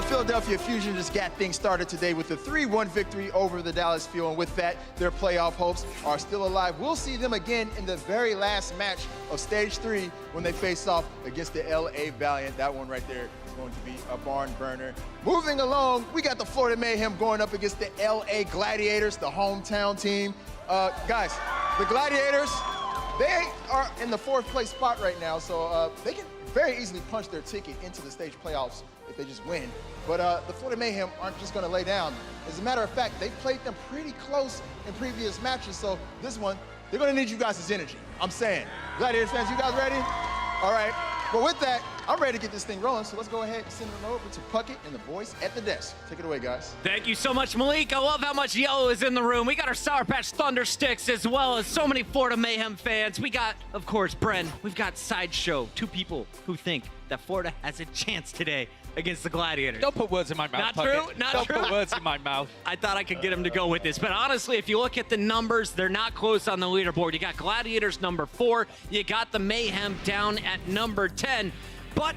the Philadelphia Fusion just got things started today with a 3-1 victory over the Dallas Fuel, and with that, their playoff hopes are still alive. We'll see them again in the very last match of Stage 3 when they face off against the LA Valiant. That one right there is going to be a barn burner. Moving along, we got the Florida Mayhem going up against the LA Gladiators, the hometown team. Guys, the Gladiators, they are in the 4th place spot right now, so they can very easily punch their ticket into the stage playoffs if they just win. But the Florida Mayhem aren't just gonna lay down. As a matter of fact, they played them pretty close in previous matches, so this one, they're gonna need you guys' energy. I'm saying. Gladiators fans, you guys ready? All right. But with that, I'm ready to get this thing rolling, so let's go ahead and send it over to Puckett and the boys at the desk. Take it away, guys. Thank you so much, Malik. I love how much yellow is in the room. We got our Sour Patch Thunder Sticks, as well as so many Florida Mayhem fans. We got, of course, Bren. We've got Sideshow, 2 people who think that Florida has a chance today against the Gladiators. Don't put words in my mouth, Not Puckett. true? Not Don't true? put words in my mouth. I thought I could get him to go with this. But honestly, if you look at the numbers, they're not close on the leaderboard. You got Gladiators number 4. You got the Mayhem down at number 10. But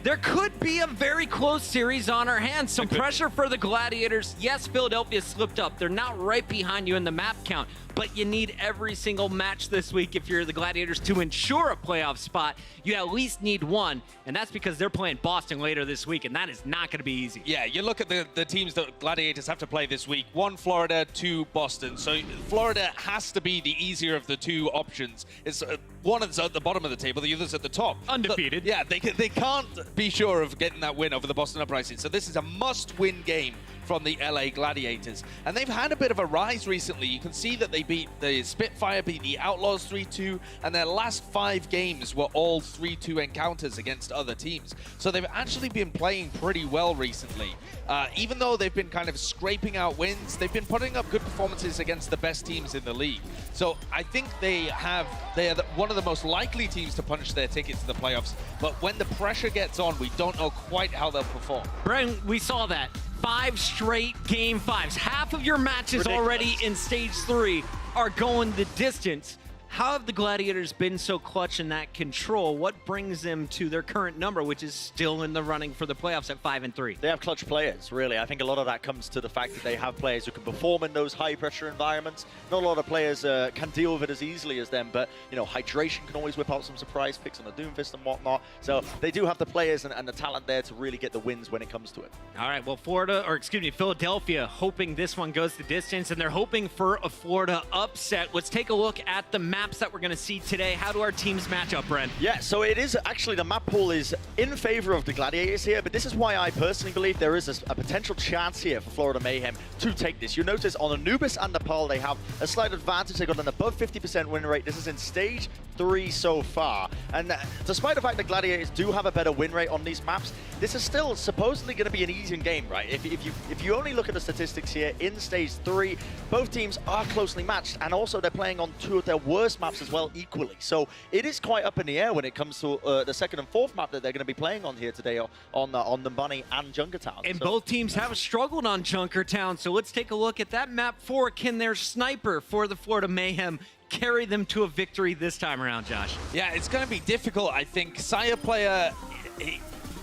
there could be a very close series on our hands. Some pressure for the Gladiators. Yes, Philadelphia slipped up. They're not right behind you in the map count, but you need every single match this week if you're the Gladiators to ensure a playoff spot. You at least need one, and that's because they're playing Boston later this week, and that is not going to be easy. Yeah, you look at the teams that Gladiators have to play this week. 1 Florida, 2 Boston. So Florida has to be the easier of the 2 options. It's one is at the bottom of the table, the other's at the top. Undefeated. Yeah, they can't be sure of getting that win over the Boston Uprising. So this is a must-win game from the LA Gladiators. And they've had a bit of a rise recently. You can see that they beat the Spitfire, beat the Outlaws 3-2, and their last 5 games were all 3-2 encounters against other teams. So they've actually been playing pretty well recently. Even though they've been kind of scraping out wins, they've been putting up good performances against the best teams in the league. So I think they are one of the most likely teams to punch their ticket to the playoffs. But when the pressure gets on, we don't know quite how they'll perform. Bren, we saw that. 5 straight game 5s. Half of your matches already in Stage 3 are going the distance. How have the Gladiators been so clutch in that control? What brings them to their current number, which is still in the running for the playoffs at 5-3? They have clutch players, really. I think a lot of that comes to the fact that they have players who can perform in those high-pressure environments. Not a lot of players can deal with it as easily as them, but, you know, hydration can always whip out some surprise picks on the Doomfist and whatnot. So they do have the players and the talent there to really get the wins when it comes to it. All right, well, Philadelphia hoping this one goes the distance, and they're hoping for a Florida upset. Let's take a look at the maps that we're going to see today. How do our teams match up, Bren? Yeah, so it is actually, the map pool is in favor of the Gladiators here, but this is why I personally believe there is a potential chance here for Florida Mayhem to take this. You notice on Anubis and Nepal, they have a slight advantage. They got an above 50% win rate. This is in Stage 3 so far. And despite the fact that Gladiators do have a better win rate on these maps, this is still supposedly going to be an easy game, right? If you only look at the statistics here in Stage 3, both teams are closely matched, and also they're playing on 2 of their worst maps as well equally. So it is quite up in the air when it comes to the 2nd and 4th map that they're going to be playing on here today on the Bunny and Junkertown. And so both teams have struggled on Junkertown, so let's take a look at that map 4. Can their sniper for the Florida Mayhem carry them to a victory this time around, Josh? Yeah, it's going to be difficult, I think. Sire player,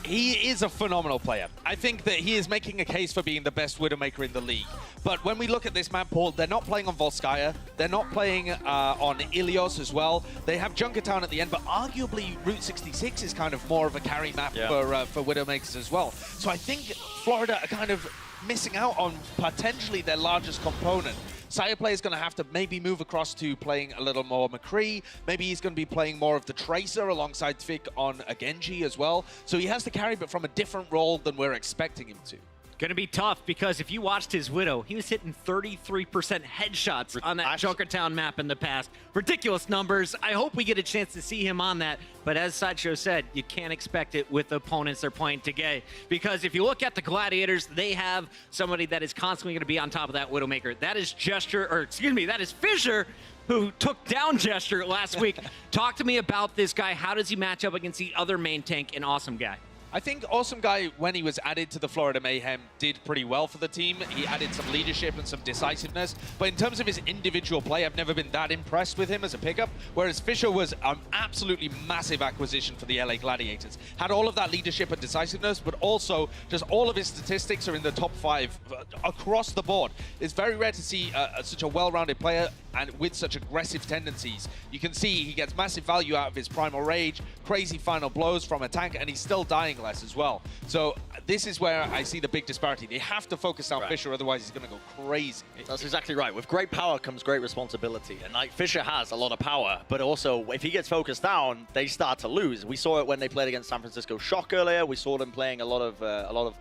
he is a phenomenal player. I think that he is making a case for being the best Widowmaker in the league. But when we look at this map pool, they're not playing on Volskaya. They're not playing on Ilios as well. They have Junkertown at the end, but arguably Route 66 is kind of more of a carry map for Widowmakers as well. So I think Florida are kind of missing out on potentially their largest component. Sire Play is going to have to maybe move across to playing a little more McCree. Maybe he's going to be playing more of the Tracer alongside Vic on a Genji as well. So he has to carry, but from a different role than we're expecting him to. Going to be tough, because if you watched his Widow, he was hitting 33% headshots on that Junkertown map in the past. Ridiculous numbers. I hope we get a chance to see him on that. But as Sideshow said, you can't expect it with the opponents they're playing today. Because if you look at the Gladiators, they have somebody that is constantly going to be on top of that Widowmaker. That is that is Fisher, who took down Gesture last week. Talk to me about this guy. How does he match up against the other main tank, an awesome guy? I think Awesome Guy, when he was added to the Florida Mayhem, did pretty well for the team. He added some leadership and some decisiveness. But in terms of his individual play, I've never been that impressed with him as a pickup. Whereas Fisher was an absolutely massive acquisition for the LA Gladiators. Had all of that leadership and decisiveness, but also just all of his statistics are in the top 5 across the board. It's very rare to see such a well-rounded player and with such aggressive tendencies. You can see he gets massive value out of his Primal Rage, crazy final blows from a tank, and he's still dying less as well. So this is where I see the big disparity. They have to focus on Fisher, otherwise he's going to go crazy. That's exactly right. With great power comes great responsibility. And like Fisher has a lot of power, but also if he gets focused down, they start to lose. We saw it when they played against San Francisco Shock earlier. We saw them playing a lot of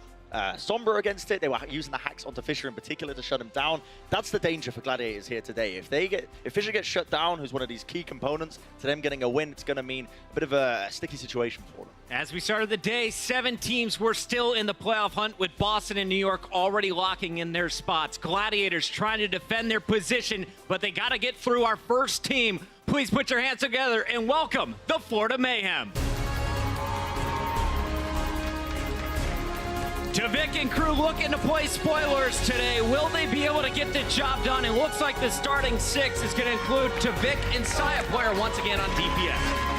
Sombra against it. They were using the hacks onto Fisher in particular to shut him down. That's the danger for Gladiators here today. If Fisher gets shut down, who's one of these key components to them getting a win, it's going to mean a bit of a sticky situation for them. As we started the day, 7 teams were still in the playoff hunt, with Boston and New York already locking in their spots. Gladiators trying to defend their position, but they got to get through our first team. Please put your hands together and welcome the Florida Mayhem. Tavik and crew looking to play spoilers today. Will they be able to get the job done? It looks like the starting 6 is going to include Tavik and Saya player once again on DPS.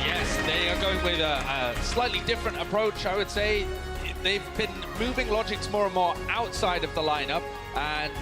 Yes, they are going with a slightly different approach, I would say. They've been moving Logics more and more outside of the lineup and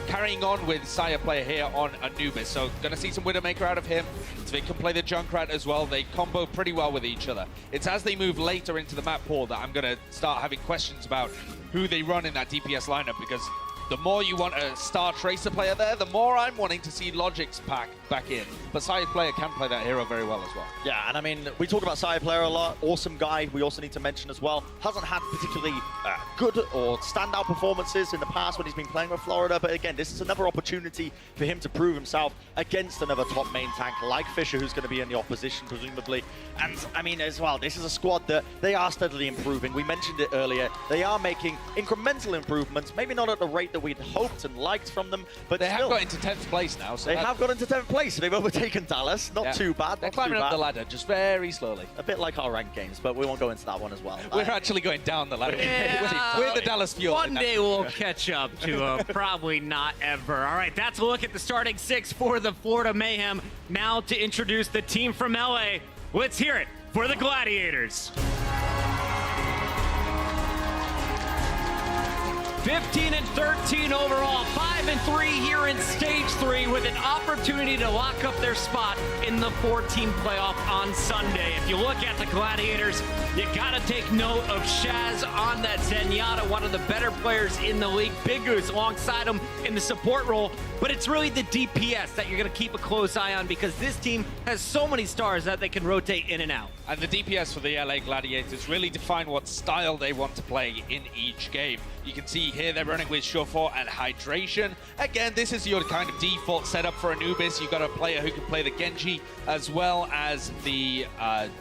carrying on with Saya player here on Anubis. So going to see some Widowmaker out of him. They can play the Junkrat as well. They combo pretty well with each other. It's as they move later into the map pool that I'm going to start having questions about who they run in that DPS lineup, because the more you want a star Tracer player there, the more I'm wanting to see Logic's pack back in. But Side player can play that hero very well as well. Yeah, and I mean, we talk about Side player a lot. Awesome Guy, we also need to mention as well. Hasn't had particularly good or standout performances in the past when he's been playing with Florida. But again, this is another opportunity for him to prove himself against another top main tank like Fisher, who's going to be in the opposition, presumably. And I mean, as well, this is a squad that they are steadily improving. We mentioned it earlier. They are making incremental improvements, maybe not at the rate that we'd hoped and liked from them, but they have got into 10th place now. So they have got into 10th place. So they've overtaken Dallas. Not too bad. They're climbing up the ladder just very slowly. A bit like our ranked games, but we won't go into that one as well. We're actually going down the ladder. Yeah. We're the Dallas Fuel. One day we'll catch up to them. Probably not ever. All right, that's a look at the starting 6 for the Florida Mayhem. Now to introduce the team from LA. Let's hear it for the Gladiators. 15-13 overall, 5-3 here in stage 3, with an opportunity to lock up their spot in the 4-team playoff on Sunday. If you look at the Gladiators, you gotta take note of Shaz on that Zenyatta, one of the better players in the league. Big Goose alongside him in the support role, but it's really the DPS that you're gonna keep a close eye on, because this team has so many stars that they can rotate in and out. And the DPS for the LA Gladiators really define what style they want to play in each game. You can see here they're running with Surefire and Hydration. Again, this is your kind of default setup for Anubis. You've got a player who can play the Genji as well as the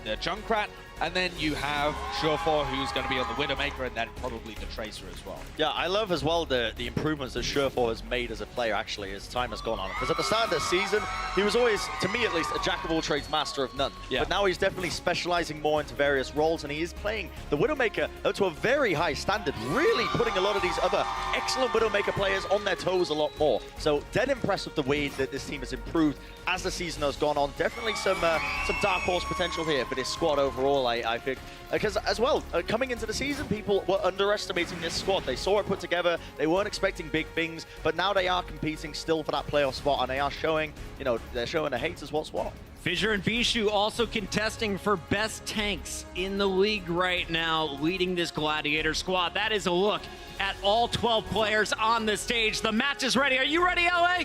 Junkrat. And then you have Surefire, who's going to be on the Widowmaker, and then probably the Tracer as well. Yeah, I love as well the improvements that Surefire has made as a player, actually, as time has gone on. Because at the start of the season, he was always, to me at least, a jack of all trades, master of none. Yeah. But now he's definitely specializing more into various roles, and he is playing the Widowmaker to a very high standard, really putting a lot of these other excellent Widowmaker players on their toes a lot more. So dead impressed with the way that this team has improved as the season has gone on. Definitely some dark horse potential here for this squad overall, I think. Because as well, coming into the season, people were underestimating this squad. They saw it put together, they weren't expecting big things, but now they are competing still for that playoff spot, and they are showing, you know, they're showing the haters what's what. Fissure and Bishu also contesting for best tanks in the league right now, leading this Gladiator squad. That is a look at all 12 players on the stage. The match is ready. Are you ready, LA?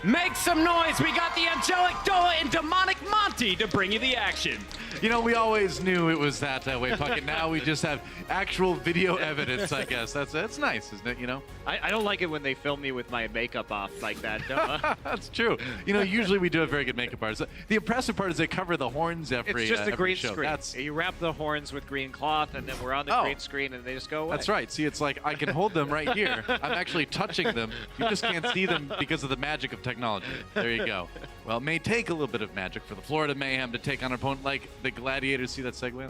Make some noise. We got the Angelic Doa and Demonic Monty to bring you the action. You know, we always knew it was that way, Puckett. Now we just have actual video evidence, I guess. That's nice, isn't it, you know? I don't like it when they film me with my makeup off like that. That's true. You know, usually we do have very good makeup artists. The impressive part is they cover the horns every It's just a green show. screen. You wrap the horns with green cloth, and then we're on the green screen, and they just go away. That's right. See, it's like I can hold them right here. I'm actually touching them. You just can't see them because of the magic of technology. There you go. Well, it may take a little bit of magic for the Florida Mayhem to take on an opponent like the Gladiators. See that segue?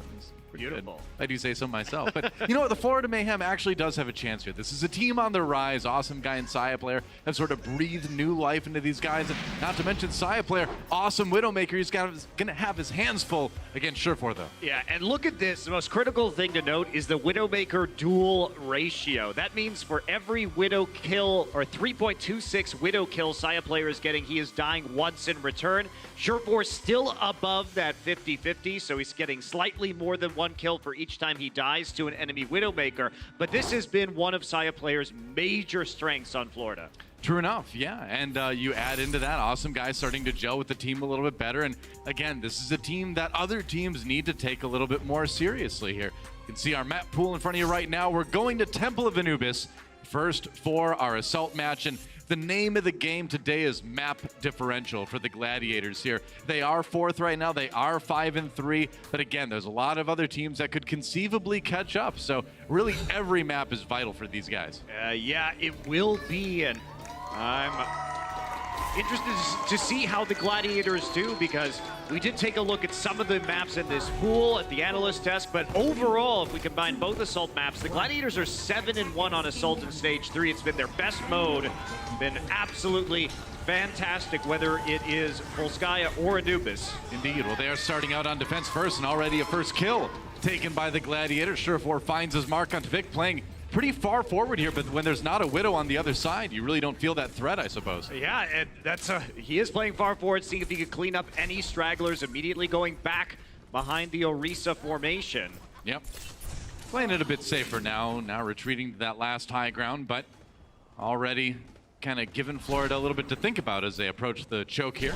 pretty Beautiful. good. I do say so myself. But you know what? The Florida Mayhem actually does have a chance here. This is a team on the rise. Awesome Guy and Saya player have sort of breathed new life into these guys. And not to mention Saya player, awesome Widowmaker. He's going to have his hands full against Surefour, though. Yeah, and look at this. The most critical thing to note is the Widowmaker duel ratio. That means for every Widow kill, or 3.26 Widow kills Saya player is getting, he is dying once in return. Surefour still above that 50-50, so he's getting slightly more than one kill for each time he dies to an enemy Widowmaker. But this has been one of Saya player's major strengths on Florida. True enough, yeah. And you add into that, awesome guys starting to gel with the team a little bit better. And again, this is a team that other teams need to take a little bit more seriously here. You can see our map pool in front of you right now. We're going to Temple of Anubis first for our assault match. And the name of the game today is map differential for the Gladiators here. They are 4th right now. They are 5-3. But again, there's a lot of other teams that could conceivably catch up. So really every map is vital for these guys. Yeah, it will be. And I'm interested to see how the Gladiators do, because we did take a look at some of the maps in this pool at the analyst desk, but overall, if we combine both assault maps, the Gladiators are 7-1 on assault in stage 3. It's been their best mode, been absolutely fantastic, whether it is Volskaya or Anubis. Indeed. Well, they are starting out on defense first, and already a first kill taken by the Gladiators. Surefour finds his mark on Tvik, playing pretty far forward here, but when there's not a Widow on the other side, you really don't feel that threat, I suppose. Yeah, and he is playing far forward, seeing if he can clean up any stragglers, immediately going back behind the Orisa formation. Yep. Playing it a bit safer now retreating to that last high ground, but already kind of giving Florida a little bit to think about as they approach the choke here.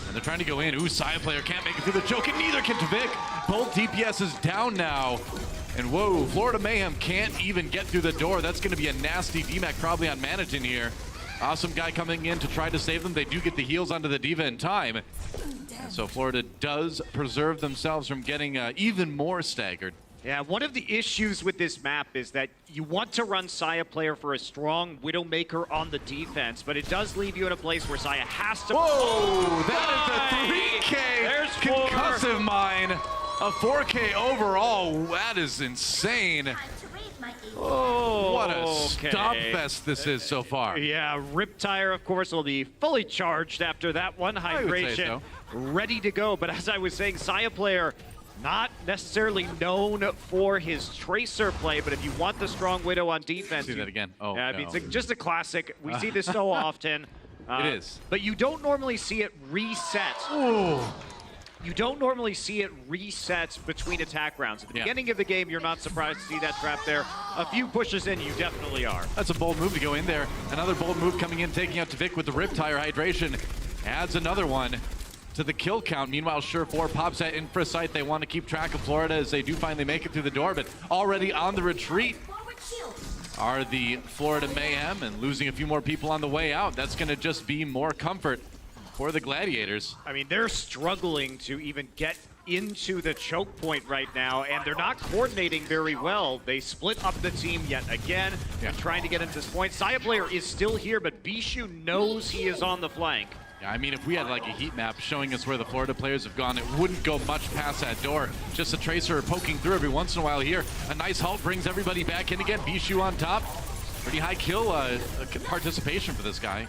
And they're trying to go in. Ooh, Saya player can't make it through the choke, and neither can Tvik. Both DPS is down now. And whoa, Florida Mayhem can't even get through the door. That's going to be a nasty DMAC probably on Managin here. Awesome guy coming in to try to save them. They do get the heals onto the Diva in time. And so Florida does preserve themselves from getting even more staggered. Yeah, one of the issues with this map is that you want to run Saya player for a strong Widowmaker on the defense, but it does leave you in a place where Saya has to— Whoa, that is a 3K There's concussive mine. A 4K overall, that is insane. Oh, what a stop fest this is so far. Yeah, Riptire, of course, will be fully charged after that one. Hydration, ready to go. But as I was saying, Saya player, not necessarily known for his Tracer play, but if you want the strong Widow on defense— See that again? Oh, yeah, I mean, it's just a classic. We see this so often. It is. But you don't normally see it reset. Ooh. You don't normally see it reset between attack rounds. At the beginning of the game, you're not surprised to see that trap there. A few pushes in, you definitely are. That's a bold move to go in there. Another bold move coming in, taking out Tvik with the Riptire Hydration. Adds another one to the kill count. Meanwhile, Surefour pops that infra site. They want to keep track of Florida as they do finally make it through the door, but already on the retreat are the Florida Mayhem, and losing a few more people on the way out. That's going to just be more comfort for the Gladiators. I mean, they're struggling to even get into the choke point right now, and they're not coordinating very well. They split up the team yet again, trying to get into this point. Saya player is still here, but Bishu knows he is on the flank. Yeah, I mean, if we had like a heat map showing us where the Florida players have gone, it wouldn't go much past that door. Just a Tracer poking through every once in a while here. A nice halt brings everybody back in again. Bishu on top. Pretty high kill participation for this guy.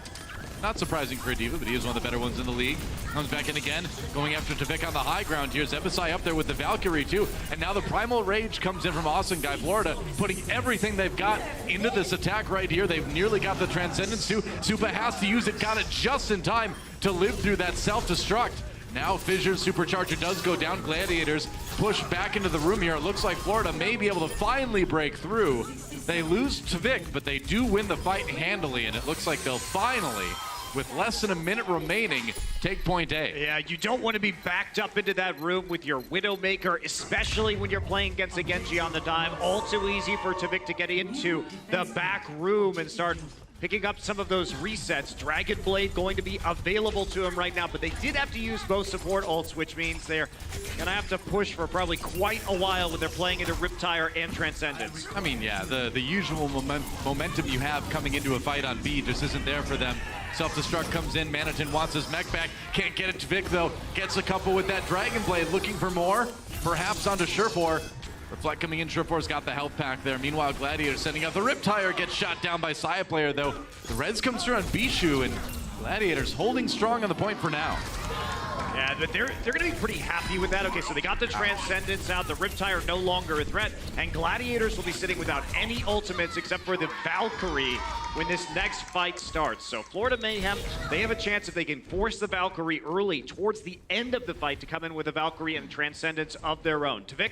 Not surprising for a Diva, but he is one of the better ones in the league. Comes back in again, going after Tvik on the high ground here. Zebasai up there with the Valkyrie too. And now the Primal Rage comes in from Awesome Guy Florida, putting everything they've got into this attack right here. They've nearly got the Transcendence too. Supa has to use it, got it just in time to live through that self-destruct. Now Fissure's Supercharger does go down. Gladiators push back into the room here. It looks like Florida may be able to finally break through. They lose Tvik, but they do win the fight handily, and it looks like they'll finally, with less than a minute remaining, take point A. Yeah, you don't want to be backed up into that room with your Widowmaker, especially when you're playing against a Genji on the dive. All too easy for Tvik to get into the back room and start picking up some of those resets. Dragon Blade going to be available to him right now, but they did have to use both support ults, which means they're gonna have to push for probably quite a while when they're playing into Riptire and Transcendence. I mean, yeah, the usual momentum you have coming into a fight on B just isn't there for them. Self-destruct comes in. Manitin wants his mech back. Can't get it to Vic, though. Gets a couple with that Dragon Blade. Looking for more. Perhaps onto Surefour. Reflect coming in. Surefour's got the health pack there. Meanwhile, Gladiator sending out the Riptire. Gets shot down by Saya player, though. The Reds comes through on Bishu, and Gladiators holding strong on the point for now. Yeah, but they're going to be pretty happy with that. Okay, so they got the Transcendence out, the Riptire no longer a threat, and Gladiators will be sitting without any ultimates except for the Valkyrie when this next fight starts. So Florida Mayhem, they have a chance if they can force the Valkyrie early towards the end of the fight to come in with a Valkyrie and Transcendence of their own. Tvik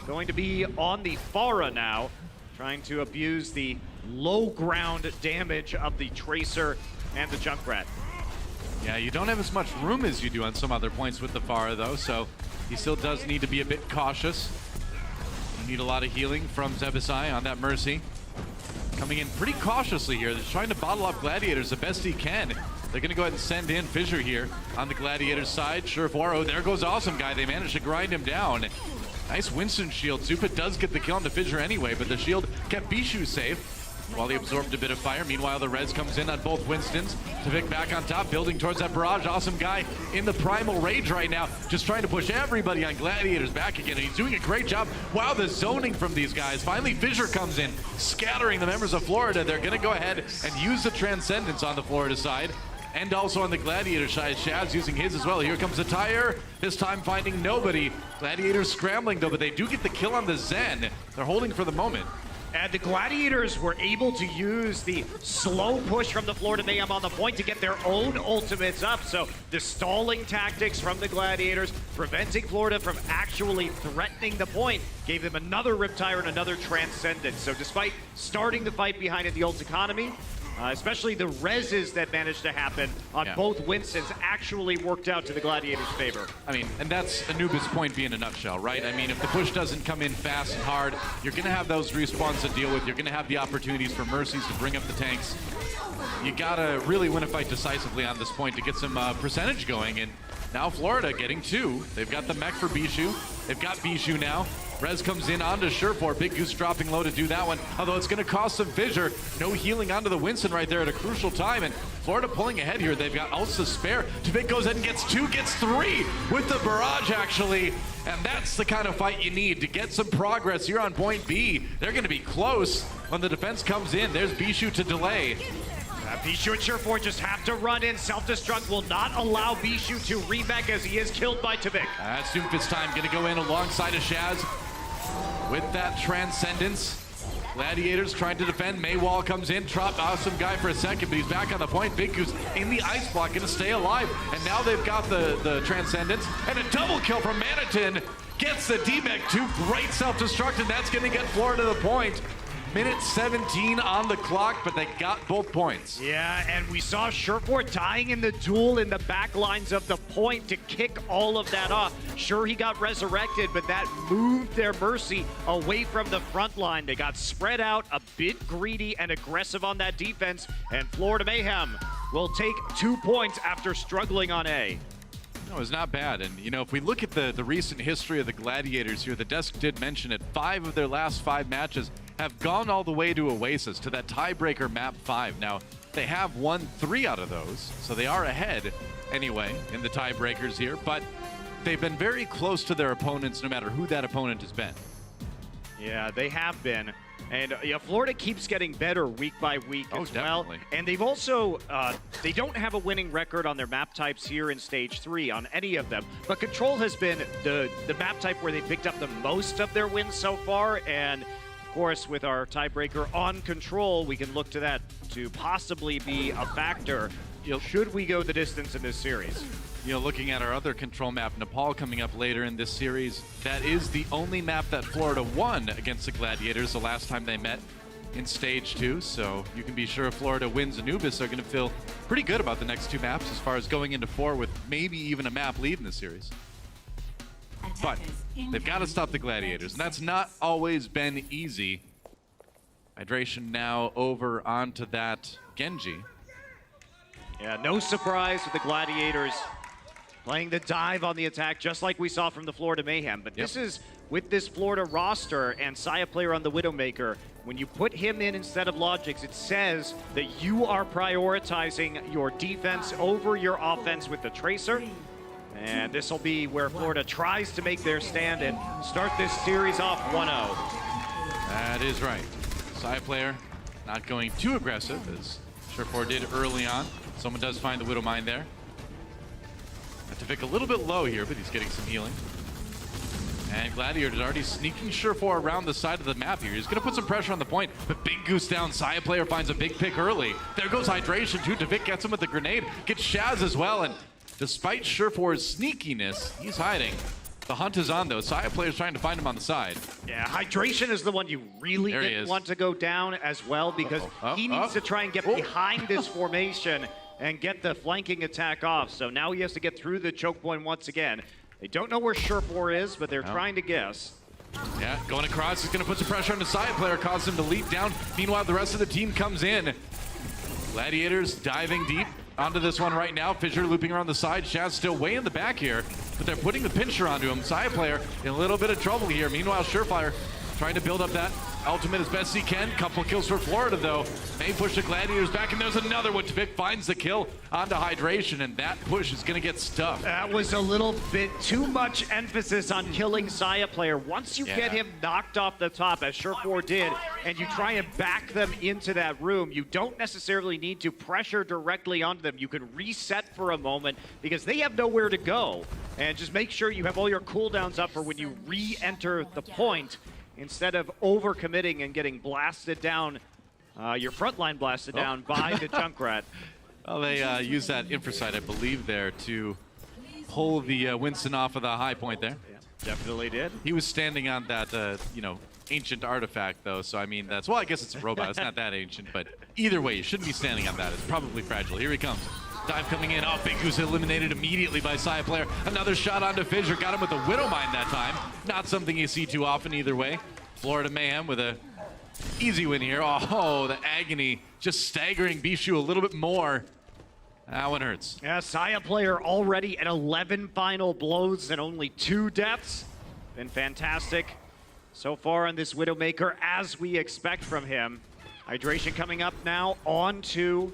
going to be on the Pharah now, trying to abuse the low ground damage of the Tracer and the Junkrat. Yeah, you don't have as much room as you do on some other points with the Pharah, though, so he still does need to be a bit cautious. You need a lot of healing from Zebasai on that Mercy. Coming in pretty cautiously here. They're trying to bottle up Gladiators the best he can. They're going to go ahead and send in Fissure here on the Gladiators side. Surefour, oh, there goes Awesome Guy. They managed to grind him down. Nice Winston shield. Zupa does get the kill on the Fissure anyway, but the shield kept Bishu safe while he absorbed a bit of fire. Meanwhile, the Reds comes in on both Winstons. Tvik back on top, building towards that barrage. Awesome Guy in the primal rage right now, just trying to push everybody on Gladiators back again, and he's doing a great job. Wow, the zoning from these guys. Finally, Fissure comes in, scattering the members of Florida. They're going to go ahead and use the Transcendence on the Florida side, and also on the Gladiator side. Shaz using his as well. Here comes the Tire, this time finding nobody. Gladiators scrambling, though, but they do get the kill on the Zen. They're holding for the moment. And the Gladiators were able to use the slow push from the Florida Mayhem on the point to get their own ultimates up. So the stalling tactics from the Gladiators, preventing Florida from actually threatening the point, gave them another Riptire and another Transcendence. So despite starting the fight behind in the ult economy, especially the reses that managed to happen on both Winstons actually worked out to the Gladiators' favor. I mean, and that's Anubis' point B in a nutshell, right? I mean, if the push doesn't come in fast and hard, you're going to have those respawns to deal with. You're going to have the opportunities for Mercies to bring up the tanks. You got to really win a fight decisively on this point to get some percentage going. And now Florida getting two. They've got the mech for Bishu. They've got Bishu now. Rez comes in onto Surefour. Big Goose dropping low to do that one, although it's going to cost some Fissure. No healing onto the Winston right there at a crucial time, and Florida pulling ahead here. They've got ults to spare. Tvik goes ahead and gets two, gets three with the barrage, actually. And that's the kind of fight you need to get some progress here on point B. They're going to be close when the defense comes in. There's Bishu to delay. Bishu and Surefour just have to run in. Self-destruct will not allow Bishu to remech as he is killed by Tvik. That's Doomfist time. Going to go in alongside of Shaz with that Transcendence. Gladiators trying to defend. Maywall comes in, dropped Awesome Guy for a second, but he's back on the point. Big Goose in the ice block, going to stay alive. And now they've got the Transcendence. And a double kill from Manitin. Gets the D-Mech 2. Great self-destruct, and that's going to get Florida to the point. Minute 17 on the clock, but they got both points. Yeah, and we saw Surefour dying in the duel in the back lines of the point to kick all of that off. Sure, he got resurrected, but that moved their Mercy away from the front line. They got spread out, a bit greedy and aggressive on that defense, and Florida Mayhem will take 2 points after struggling on A. No, it's not bad. And, you know, if we look at the recent history of the Gladiators here, the desk did mention it. 5 of their last 5 matches have gone all the way to Oasis, to that tiebreaker map 5. Now, they have won 3 out of those, so they are ahead anyway in the tiebreakers here, but they've been very close to their opponents no matter who that opponent has been. Yeah, they have been. And Florida keeps getting better week by week as well. And they've also, they don't have a winning record on their map types here in Stage 3 on any of them. But Control has been the map type where they picked up the most of their wins so far. And of course, with our tiebreaker on Control, we can look to that to possibly be a factor should we go the distance in this series. You know, looking at our other Control map, Nepal coming up later in this series, that is the only map that Florida won against the Gladiators the last time they met in Stage 2. So you can be sure if Florida wins Anubis, they're going to feel pretty good about the next 2 maps as far as going into 4 with maybe even a map lead in the series. But they've got to stop the Gladiators, and that's not always been easy. Hydration now over onto that Genji. Yeah, no surprise with the Gladiators Playing the dive on the attack, just like we saw from the Florida Mayhem. But this is with this Florida roster and Saya player on the Widowmaker. When you put him in instead of Logix, it says that you are prioritizing your defense over your offense with the Tracer. And this will be where Florida tries to make their stand and start this series off 1-0. That is right. Saya player not going too aggressive, as Sherfor did early on. Someone does find the Widow Mine there. Tavik a little bit low here, but he's getting some healing. And Gladiator is already sneaking Sherfor around the side of the map here. He's going to put some pressure on the point, but Big Goose down. Saya player finds a big pick early. There goes Hydration too. Tavik gets him with the grenade, gets Shaz as well, and despite Sherfor's sneakiness, he's hiding. The hunt is on though. Saya player's trying to find him on the side. Yeah, Hydration is the one you really didn't want to go down as well, because he needs to try and get behind this formation and get the flanking attack off. So now he has to get through the choke point once again. They don't know where Sherfor is, but they're trying to guess. Yeah, going across, he's going to put some pressure on the side player, cause him to leap down. Meanwhile, the rest of the team comes in. Gladiators diving deep onto this one right now. Fissure looping around the side. Shaz still way in the back here, but they're putting the pincher onto him. Saya player in a little bit of trouble here. Meanwhile, Surefire trying to build up that ultimate as best he can. Couple kills for Florida though. May push the Gladiators back, and there's another one. Tavik finds the kill onto Hydration, and that push is going to get stuffed. That was a little bit too much emphasis on killing Saya player. Once you get him knocked off the top, as Sherfor did, and you try and back them into that room, you don't necessarily need to pressure directly onto them. You can reset for a moment because they have nowhere to go. And just make sure you have all your cooldowns up for when you re-enter the point, instead of overcommitting and getting blasted down, your front line blasted down by the Junkrat. Well, they use that infrasight, I believe, there to pull the Winston off of the high point there. Yeah, definitely did. He was standing on that, you know, ancient artifact, though, so I mean, that's, well, I guess it's a robot. It's not that ancient, but either way, you shouldn't be standing on that. It's probably fragile. Here he comes. Dive coming in. Oh, Big Goose eliminated immediately by Saya player. Another shot onto Fissure. Got him with the Widow Mine that time. Not something you see too often either way. Florida Mayhem with a easy win here. Oh, the agony just staggering Bishu a little bit more. That one hurts. Yeah, Saya player already at 11 final blows and only 2 deaths. Been fantastic so far on this Widowmaker, as we expect from him. Hydration coming up now onto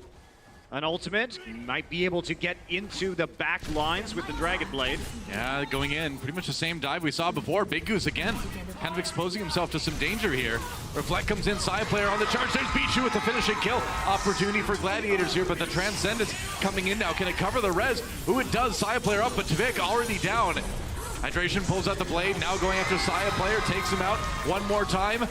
an ultimate. Might be able to get into the back lines with the Dragon Blade. Yeah, going in. Pretty much the same dive we saw before. Big Goose again, kind of exposing himself to some danger here. Reflect comes in, Saya player on the charge. There's Bishu with the finishing kill. Opportunity for Gladiators here, but the Transcendence coming in now. Can it cover the res? Ooh, it does. Saya player up, but Tavik already down. Hydration pulls out the blade, now going after Saya player, takes him out one more time.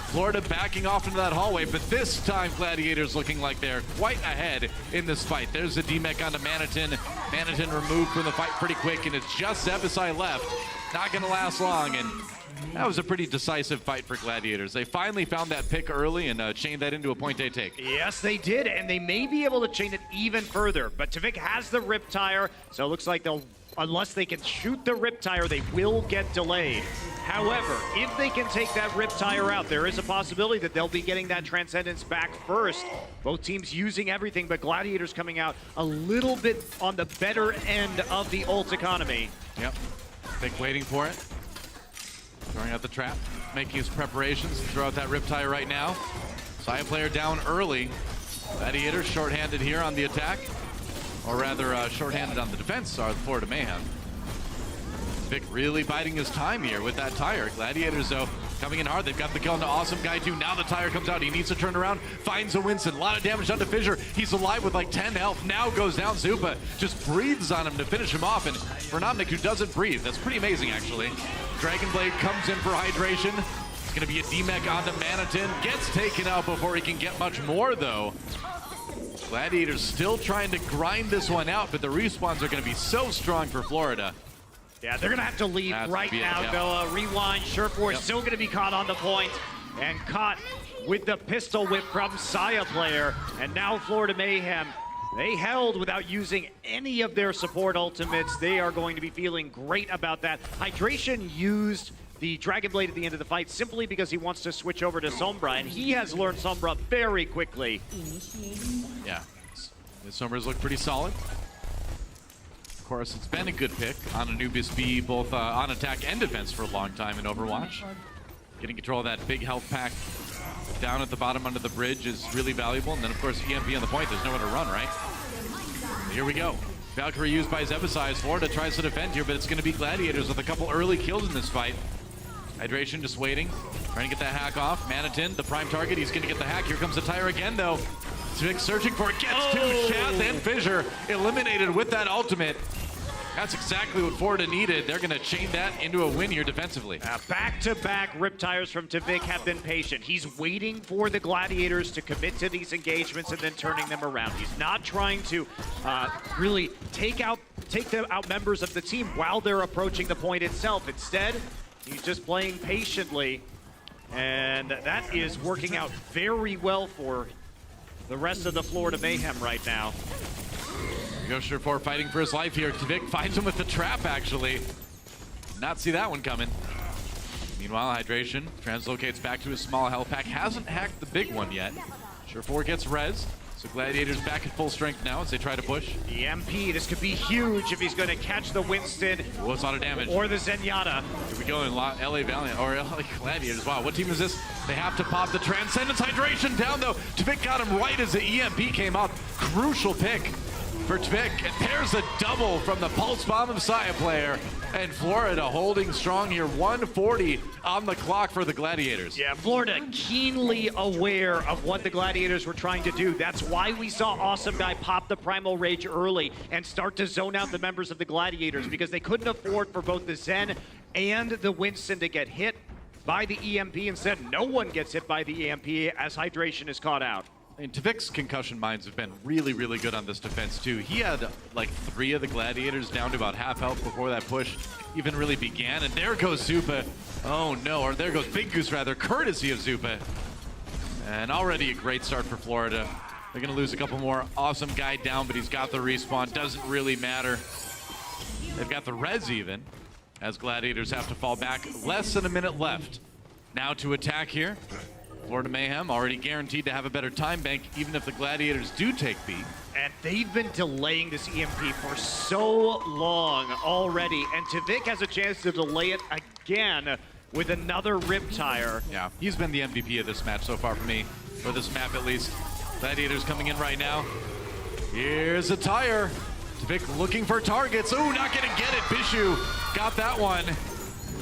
Florida backing off into that hallway, but this time Gladiators looking like they're quite ahead in this fight. There's the D-Mech onto Manitin. Manitin removed from the fight pretty quick, and it's just Zebasai left. Not gonna last long, and that was a pretty decisive fight for Gladiators. They finally found that pick early and chained that into a point they take. Yes, they did, and they may be able to chain it even further, but Tavik has the Riptire, so it looks like they'll, unless they can shoot the Riptire, they will get delayed. However, if they can take that Riptire out, there is a possibility that they'll be getting that Transcendence back first. Both teams using everything, but Gladiators coming out a little bit on the better end of the ult economy. Yep. Vic waiting for it. Throwing out the trap, making his preparations to throw out that Riptire right now. Saya player down early. Gladiators shorthanded here on the attack. Or rather, shorthanded on the defense are the Florida Mayhem. Vic really biding his time here with that tire. Gladiators, though, coming in hard. They've got the kill on the Awesome Guy, too. Now the tire comes out. He needs to turn around. Finds a Winston. A lot of damage onto Fissure. He's alive with like 10 health. Now goes down. Zupa just breathes on him to finish him off. And for Nomnik, who doesn't breathe, that's pretty amazing, actually. Dragon Blade comes in for Hydration. It's going to be a D-Mech onto Manitin. Gets taken out before he can get much more, though. Gladiators still trying to grind this one out, but the respawns are going to be so strong for Florida. Yeah, they're going to have to leave right now, Noah. Rewind. Sherfor still going to be caught on the point and caught with the pistol whip from Saya player. And now Florida Mayhem, they held without using any of their support ultimates. They are going to be feeling great about that. Hydration used the Dragon Blade at the end of the fight simply because he wants to switch over to Sombra, and he has learned Sombra very quickly. Yeah, the Sombras look pretty solid. Of course, it's been a good pick on Anubis B, both on attack and defense for a long time in Overwatch. Getting control of that big health pack down at the bottom under the bridge is really valuable. And then, of course, EMP on the point. There's nowhere to run, right? Here we go. Valkyrie used by Zebasai. Florida tries to defend here, but it's going to be Gladiators with a couple early kills in this fight. Hydration just waiting, trying to get that hack off. Manatin, the prime target, he's going to get the hack. Here comes the tire again, though. Zvik searching for it, gets two. Shaz and Fissure eliminated with that ultimate. That's exactly what Florida needed. They're going to chain that into a win here defensively. Back-to-back rip tires from Tvik have been patient. He's waiting for the Gladiators to commit to these engagements and then turning them around. He's not trying to really take out members of the team while they're approaching the point itself. Instead, he's just playing patiently, and that is working out very well for the rest of the Florida Mayhem right now. Gosher 4 fighting for his life here. Tvik finds him with the trap, actually. Not see that one coming. Meanwhile, Hydration translocates back to his small health pack. Hasn't hacked the big one yet. Sure 4 gets res. So Gladiators back at full strength now as they try to push. EMP, this could be huge if he's going to catch the Winston. Oh, it's a lot of damage. Or the Zenyatta. Here we go in LA Valiant, or LA Gladiators. Wow, what team is this? They have to pop the Transcendence. Hydration down, though. Tvik got him right as the EMP came up. Crucial pick for Tvik. And there's a double from the Pulse Bomb of Saya player. And Florida holding strong here. 140 on the clock for the Gladiators. Yeah, Florida keenly aware of what the Gladiators were trying to do. That's why we saw Awesome Guy pop the Primal Rage early and start to zone out the members of the Gladiators, because they couldn't afford for both the Zen and the Winston to get hit by the EMP. Instead, no one gets hit by the EMP as Hydration is caught out. And Tvik's concussion mines have been really, really good on this defense, too. He had, like, 3 of the Gladiators down to about half health before that push even really began. And there goes Zupa. Oh, no. Or there goes Big Goose, rather, courtesy of Zupa. And already a great start for Florida. They're going to lose a couple more. Awesome Guy down, but he's got the respawn. Doesn't really matter. They've got the res even, as Gladiators have to fall back. Less than a minute left. Now to attack here. Florida Mayhem already guaranteed to have a better time bank, even if the Gladiators do take B. And they've been delaying this EMP for so long already. And Tvik has a chance to delay it again with another rip tire. Yeah, he's been the MVP of this match so far for me, or this map at least. Gladiators coming in right now. Here's a tire. Tvik looking for targets. Oh, not gonna get it. Bishu got that one.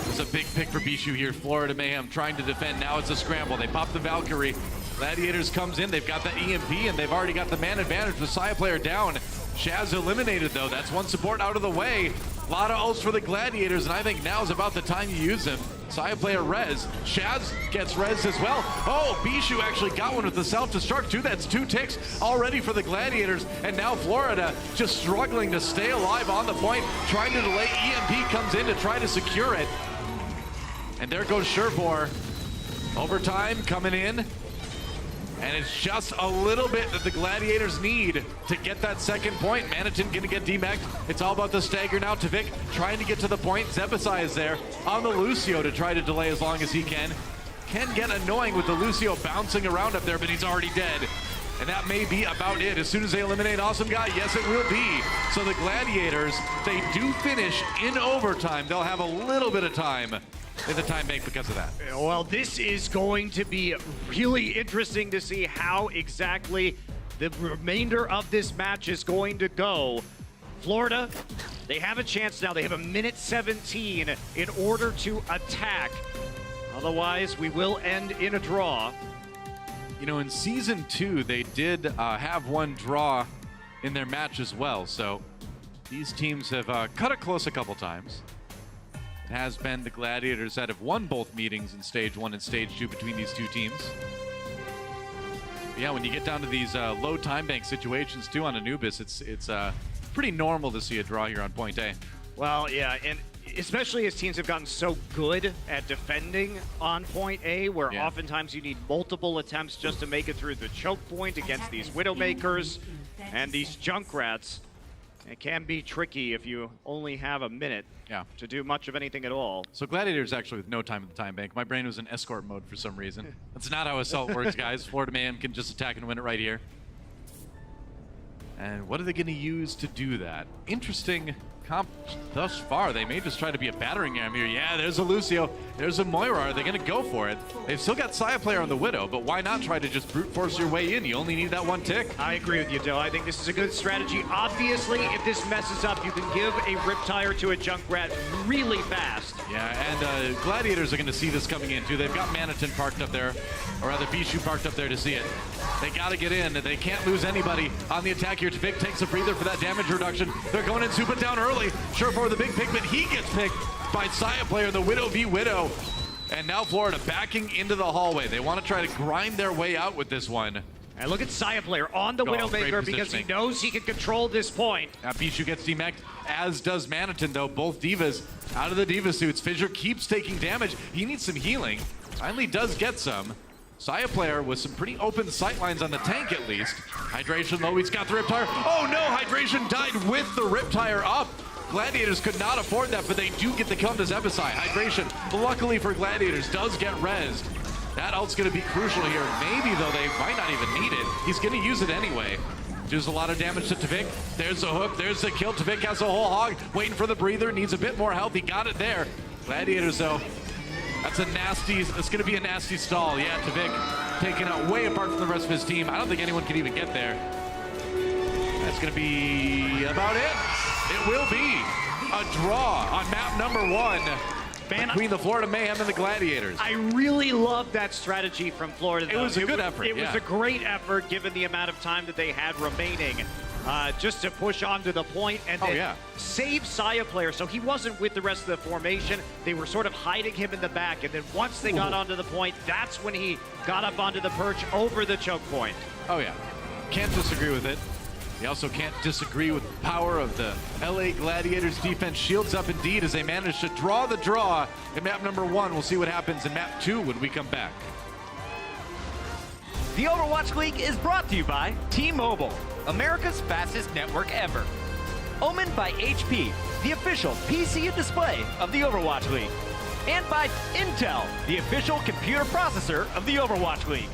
It's a big pick for Bishu here. Florida Mayhem trying to defend. Now it's a scramble. They pop the Valkyrie. Gladiators comes in. They've got that EMP, and they've already got the man advantage. Messiah player down. Shaz eliminated, though. That's one support out of the way. A lot of ults for the Gladiators, and I think now is about the time you use them. Messiah player res. Shaz gets res as well. Oh, Bishu actually got one with the self-destruct, too. That's 2 ticks already for the Gladiators. And now Florida just struggling to stay alive on the point, trying to delay. EMP comes in to try to secure it. And there goes Sherfor. Overtime coming in. And it's just a little bit that the Gladiators need to get that second point. Manatin gonna get demacked. It's all about the stagger now. Tvik trying to get to the point. Zebasai is there on the Lucio to try to delay as long as he can. Can get annoying with the Lucio bouncing around up there, but he's already dead. And that may be about it. As soon as they eliminate Awesome Guy, yes, it will be. So the Gladiators, they do finish in overtime. They'll have a little bit of time in the time bank because of that. Well, this is going to be really interesting to see how exactly the remainder of this match is going to go. Florida, they have a chance now. They have a minute 17 in order to attack. Otherwise, we will end in a draw. You know, in Season 2, they did have one draw in their match as well. So these teams have cut it close a couple times. It has been the Gladiators that have won both meetings in Stage 1 and Stage 2 between these two teams. But yeah, when you get down to these low time bank situations too on Anubis, it's pretty normal to see a draw here on Point A. Well, yeah, and especially as teams have gotten so good at defending on Point A, where oftentimes you need multiple attempts just to make it through the choke point against these Widowmakers and these Junkrats. It can be tricky if you only have a minute to do much of anything at all. So Gladiators actually with no time in the time bank. My brain was in escort mode for some reason. That's not how Assault works, guys. Florida Mayhem can just attack and win it right here. And what are they going to use to do that? Interesting comp thus far. They may just try to be a battering ram here. Yeah, there's a Lucio. There's a Moira. Are they going to go for it? They've still got Saya player on the Widow, but why not try to just brute force your way in? You only need that one tick. I agree with you, Dill. I think this is a good strategy. Obviously, if this messes up, you can give a Riptire to a Junkrat really fast. Yeah, and Gladiators are going to see this coming in, too. They've got Manitin parked up there, or rather Bishu parked up there to see it. They got to get in. They can't lose anybody on the attack here. Tvik takes a breather for that damage reduction. They're going in super down early. Sure for the big pick, but he gets picked by Saya player, the Widow v Widow. And now Florida backing into the hallway. They want to try to grind their way out with this one. And look at Saya player on the Widowmaker because he knows he can control this point. Bishu gets demeched, as does Manitin, though. Both Divas out of the Diva suits. Fissure keeps taking damage. He needs some healing. Finally does get some. Saya player with some pretty open sightlines on the tank, at least. Hydration, though, he's got the Riptire. Oh, no! Hydration died with the Riptire up. Gladiators could not afford that, but they do get the kill on this Epicide. Hydration, luckily for Gladiators, does get rezzed. That ult's going to be crucial here. Maybe, though, they might not even need it. He's going to use it anyway. Does a lot of damage to Tvik. There's the hook. There's the kill. Tvik has a whole hog. Waiting for the breather. Needs a bit more health. He got it there. Gladiators, though. That's going to be a nasty stall. Yeah, Tvik taken out way apart from the rest of his team. I don't think anyone can even get there. That's going to be about it. It will be a draw on map number 1 between the Florida Mayhem and the Gladiators. I really love that strategy from Florida. It was a good effort. It was a great effort given the amount of time that they had remaining. Just to push on to the point and then save Saya player. So he wasn't with the rest of the formation. They were sort of hiding him in the back. And then once they got onto the point, that's when he got up onto the perch over the choke point. Oh, yeah. Can't disagree with it. You also can't disagree with the power of the LA Gladiators defense. Shields up indeed as they manage to draw the draw in map number 1. We'll see what happens in map 2 when we come back. The Overwatch League is brought to you by T-Mobile, America's fastest network ever. Omened by HP, the official PC and display of the Overwatch League. And by Intel, the official computer processor of the Overwatch League.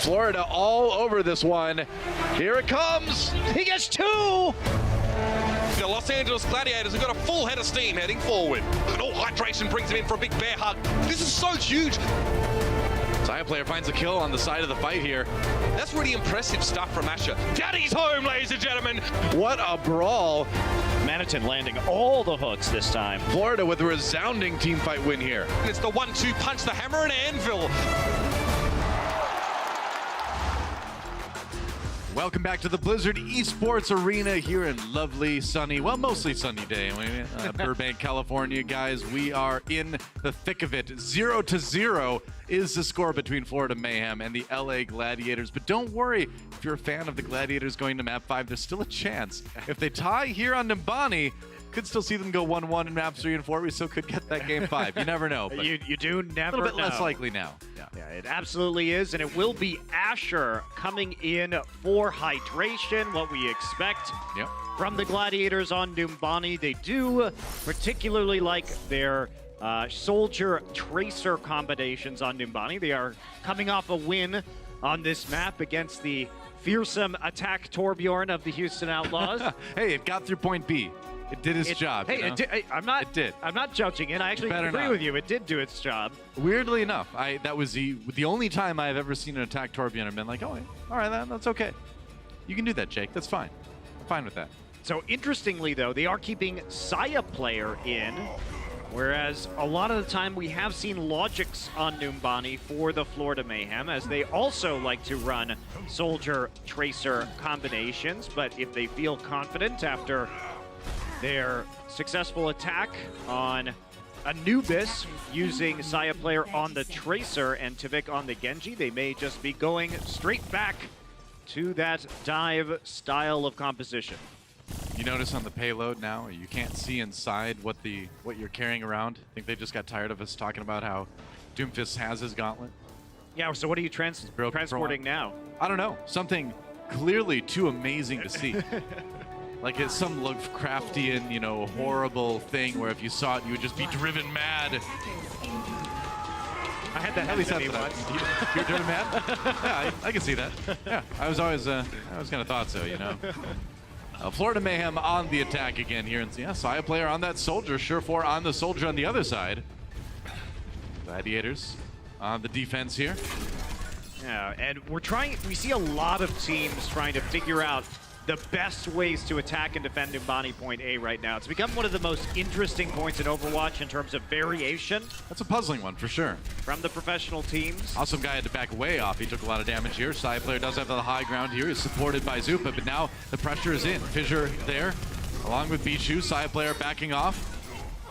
Florida all over this one. Here it comes. He gets 2. The Los Angeles Gladiators have got a full head of steam heading forward. And all hydration brings him in for a big bear hug. This is so huge. Saya player finds a kill on the side of the fight here. That's really impressive stuff from Asher. Daddy's home, ladies and gentlemen. What a brawl. Manitin landing all the hooks this time. Florida with a resounding team fight win here. And it's the 1-2 punch, the hammer and anvil. Welcome back to the Blizzard Esports Arena here in lovely, sunny, well, mostly sunny day. Burbank, California, guys. We are in the thick of it. 0-0 is the score between Florida Mayhem and the LA Gladiators. But don't worry, if you're a fan of the Gladiators going to map 5, there's still a chance. If they tie here on Nimbani, could still see them go 1-1 in maps 3 and 4. We still could get that game 5. You never know. But You do never know. a little bit less likely now. Yeah, it absolutely is, and it will be Asher coming in for hydration, what we expect Yep. from the Gladiators on Numbani. They do particularly like their Soldier Tracer combinations on Numbani. They are coming off a win on this map against the fearsome Attack Torbjorn of the Houston Outlaws. Hey, it got through point B. It did its job. Hey, you know? it did, I'm not. It did. I'm not judging it. I actually Better agree not. with you. It did do its job. Weirdly enough, that was the only time I've ever seen an Attack Torbjorn and been like, oh, all right, that's okay. You can do that, Jake. That's fine. I'm fine with that. So interestingly, though, they are keeping Saya player in, whereas a lot of the time we have seen Logics on Numbani for the Florida Mayhem, as they also like to run Soldier Tracer combinations. But if they feel confident after their successful attack on Anubis using Saya player on the Tracer and Tivik on the Genji, they may just be going straight back to that dive style of composition. You notice on the payload now, you can't see inside what you're carrying around. I think they just got tired of us talking about how Doomfist has his gauntlet. Yeah, so what are you transporting now? I don't know. Something clearly too amazing to see. Like it's some Lovecraftian, horrible thing where if you saw it, you would just be driven mad. I had that At least happen that's to me what once. you're driven mad? Yeah, I can see that. Yeah, I always kind of thought so, Florida Mayhem on the attack again here. And yeah, Saya player on that Soldier. Surefour on the Soldier on the other side. Gladiators on the defense here. Yeah, and we see a lot of teams trying to figure out the best ways to attack and defend Numbani Point A right now. It's become one of the most interesting points in Overwatch in terms of variation That's a puzzling one for sure. from the professional teams. Awesome guy had to back way off. He took a lot of damage here. Saya player does have the high ground here. He's supported by Zupa, but now the pressure is in. Fissure there, along with Bishu. Saya player backing off.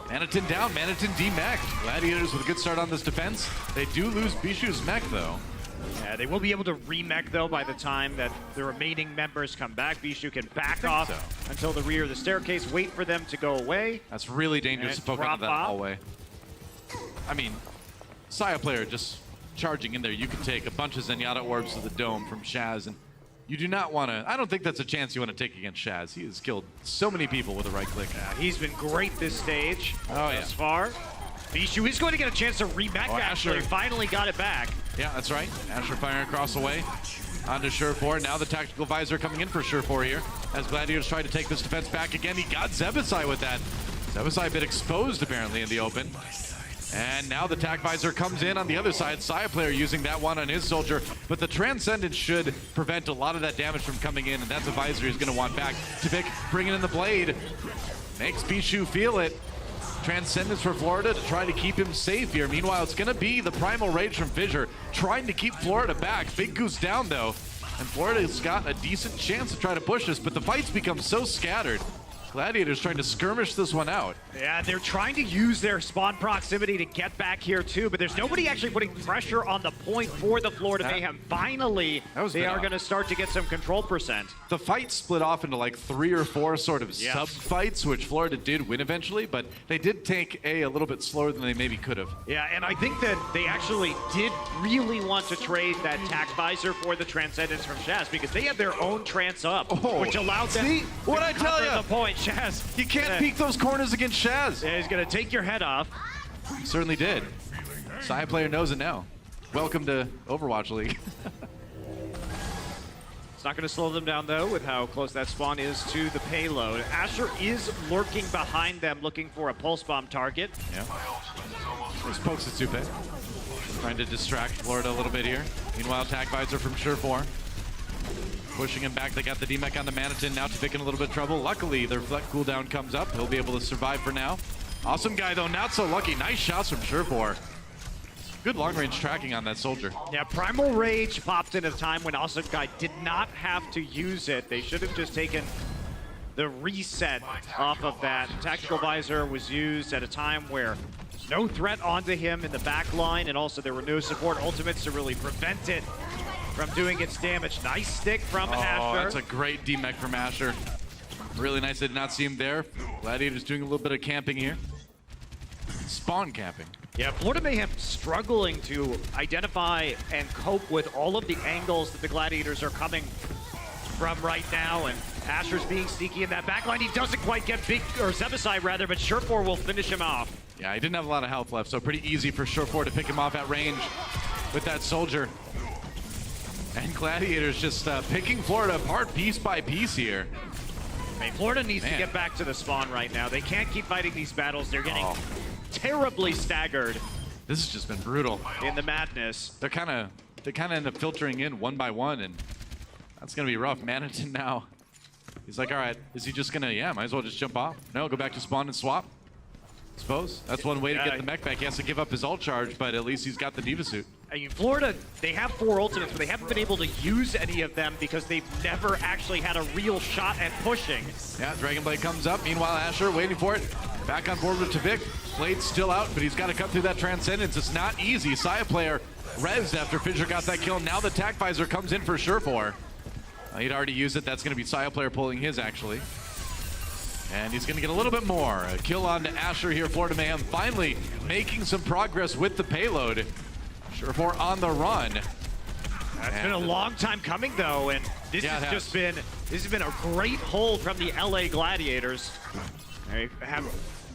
Manitin down. Manitin demeched. Gladiators with a good start on this defense. They do lose Bishu's mech though. Yeah, they will be able to remech though by the time that the remaining members come back. Bishu can back off until the rear of the staircase, wait for them to go away. That's really dangerous to And poke into drop that off. hallway. I mean, Saya player just charging in there. You can take a bunch of Zenyatta orbs to the dome from Shaz, and you do not want to. I don't think that's a chance you want to take against Shaz. He has killed so many people with a right click. He's been great this stage Oh, yeah. thus far. Bishu is going to get a chance to remech, actually. Asher. Finally got it back. Yeah, that's right. Asher firing across the way onto Surefour. Now the tactical visor coming in for Surefour here. As Gladiators try to take this defense back again. He got Zebasai with that. Zebasai a bit exposed apparently in the open. And now the tac visor comes in on the other side. Saya player using that one on his Soldier. But the Transcendence should prevent a lot of that damage from coming in. And that's a visor he's going to want back. Tivik bringing in the blade. Makes Bishu feel it. Transcendence for Florida to try to keep him safe here. Meanwhile, it's going to be the Primal Rage from Fissure trying to keep Florida back. Big Goose down, though. And Florida's got a decent chance to try to push this, but the fights become so scattered. Gladiators trying to skirmish this one out. Yeah, they're trying to use their spawn proximity to get back here too, but there's nobody actually putting pressure on the point for the Florida Mayhem. Finally, they are going to start to get some control percent. The fight split off into like 3 or 4 sort of Yes. sub-fights, which Florida did win eventually, but they did take a little bit slower than they maybe could have. Yeah, and I think that they actually did really want to trade that tac visor for the Transcendence from Shaz because they had their own trance up, which allowed them See? to What'd I tell cover ya? the point. Shaz, You can't peek those corners against Shaz. Yeah, he's going to take your head off. He certainly did. Saya player knows it now. Welcome to Overwatch League. It's not going to slow them down, though, with how close that spawn is to the payload. Asher is lurking behind them, looking for a pulse bomb target. Yeah. There's pokes at Zupe. Trying to distract Florida a little bit here. Meanwhile, tag visor from Surefour. Pushing him back. They got the DMEC on the Manitin. Now Tavik in a little bit of trouble. Luckily, their Fleck cooldown comes up. He'll be able to survive for now. Awesome guy, though. Not so lucky. Nice shots from Surefour. Good long-range tracking on that soldier. Yeah, Primal Rage popped in at a time when Awesome Guy did not have to use it. They should have just taken the reset off of that. Tactical Visor was used at a time where there's no threat onto him in the back line, and also there were no support ultimates to really prevent it from doing its damage. Nice stick from Asher. That's a great DMEC from Asher. Really nice. I did not see him there. Gladiators doing a little bit of camping here. Spawn camping. Yeah, Florida Mayhem struggling to identify and cope with all of the angles that the Gladiators are coming from right now, and Asher's being sneaky in that backline. He doesn't quite get Zebasai rather, but Surefour will finish him off. Yeah, he didn't have a lot of health left, so pretty easy for Surefour to pick him off at range with that soldier. And Gladiators just picking Florida apart piece by piece here. I mean, Florida needs to get back to the spawn right now. They can't keep fighting these battles. They're getting terribly staggered. This has just been brutal. In the madness. They kind of end up filtering in one by one, and that's gonna be rough. Manitin now, he's like, all right, is he just gonna, might as well just jump off? No, go back to spawn and swap. Suppose that's one way to get the mech back. He has to give up his ult charge, but at least he's got the Diva suit. I mean, Florida, they have 4 ultimates, but they haven't been able to use any of them because they've never actually had a real shot at pushing. Yeah, Dragon Blade comes up. Meanwhile, Asher waiting for it. Back on board with Tavik. Blade's still out, but he's got to cut through that Transcendence. It's not easy. Saya player rezzed after Fissure got that kill. Now the Tac Visor comes in for Surefour. He'd already used it. That's going to be Saya player pulling his, actually. And he's going to get a little bit more. A kill on to Asher here. Florida Mayhem finally making some progress with the payload. Surefour on the run. That's been a long time coming, though, and this has been a great hold from the LA Gladiators. They have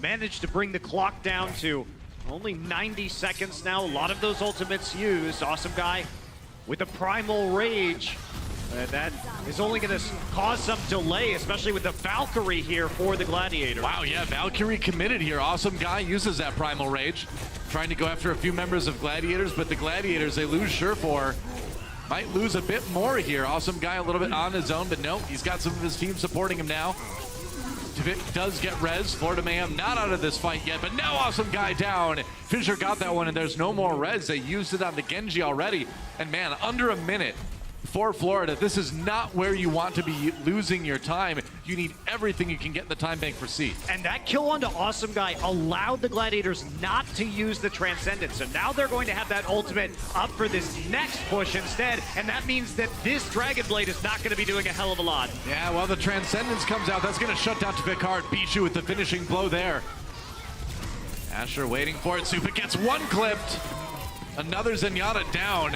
managed to bring the clock down to only 90 seconds now. A lot of those ultimates used. Awesome guy with a Primal Rage. And that is only going to cause some delay, especially with the Valkyrie here for the Gladiators. Wow, yeah, Valkyrie committed here. Awesome guy uses that Primal Rage. Trying to go after a few members of Gladiators, but the Gladiators, they lose Surefour. Might lose a bit more here. Awesome guy a little bit on his own, but no, he's got some of his team supporting him now. Tavik does get res. Florida Mayhem not out of this fight yet, but now Awesome guy down. Fissure got that one, and there's no more res. They used it on the Genji already. And man, under a minute for Florida. This is not where you want to be losing your time. You need everything you can get in the time bank for C. And that kill onto Awesome Guy allowed the Gladiators not to use the Transcendence. So now they're going to have that ultimate up for this next push instead. And that means that this Dragon Blade is not going to be doing a hell of a lot. Yeah, well, the Transcendence comes out. That's going to shut down Tavik hard. Bijou with the finishing blow there. Asher waiting for it. Supa gets one clipped. Another Zenyatta down.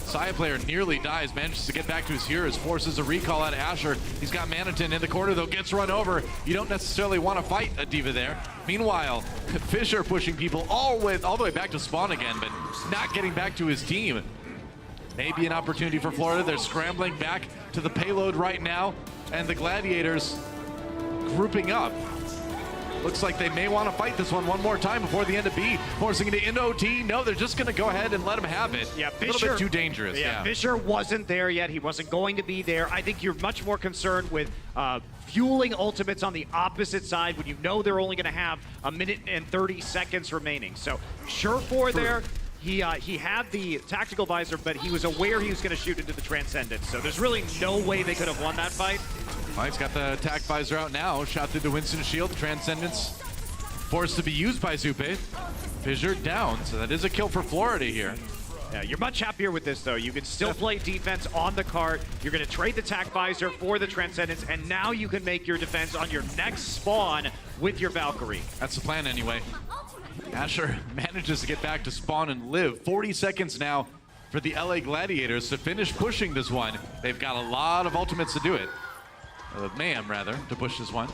Saya player nearly dies, manages to get back to his heroes, forces a recall out of Asher. He's got Manitin in the corner, though, gets run over. You don't necessarily want to fight a Diva there. Meanwhile, Fissure pushing people all the way back to spawn again, but not getting back to his team. Maybe an opportunity for Florida. They're scrambling back to the payload right now, and the Gladiators grouping up. Looks like they may want to fight this one more time before the end of B, forcing it into OT. No, they're just going to go ahead and let him have it. Yeah, a little bit too dangerous. Yeah, Fissure wasn't there yet. He wasn't going to be there. I think you're much more concerned with fueling ultimates on the opposite side when you know they're only going to have a minute and 30 seconds remaining. So Surefour there. He had the tactical visor, but he was aware he was going to shoot into the Transcendence. So there's really no way they could have won that fight. Mike's got the attack visor out now. Shot through the Winston shield. Transcendence forced to be used by Zupe. Fissure down, so that is a kill for Florida here. Yeah, you're much happier with this, though. You can still play defense on the cart. You're going to trade the attack visor for the Transcendence, and now you can make your defense on your next spawn with your Valkyrie. That's the plan anyway. Asher manages to get back to spawn and live. 40 seconds now for the LA Gladiators to finish pushing this one. They've got a lot of ultimates to do it. Mayhem, rather, to push this one.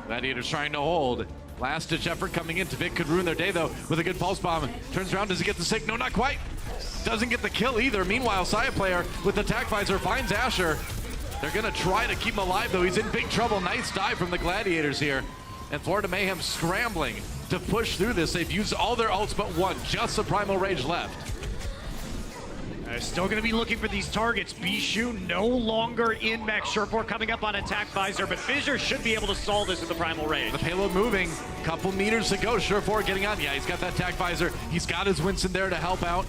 Gladiators trying to hold. Last-ditch effort coming in. Tavik could ruin their day, though, with a good pulse bomb. Turns around, does he get the stick? No, not quite. Doesn't get the kill either. Meanwhile, Saya player with the attack visor finds Asher. They're going to try to keep him alive, though. He's in big trouble. Nice dive from the Gladiators here. And Florida Mayhem scrambling to push through this. They've used all their ults but one. Just the Primal Rage left. Still going to be looking for these targets. Bishu no longer in mech. Surefour coming up on attack visor, but Fissure should be able to solve this with the Primal Rage. The payload moving. Couple meters to go. Surefour getting on. Yeah, he's got that attack visor. He's got his Winston there to help out.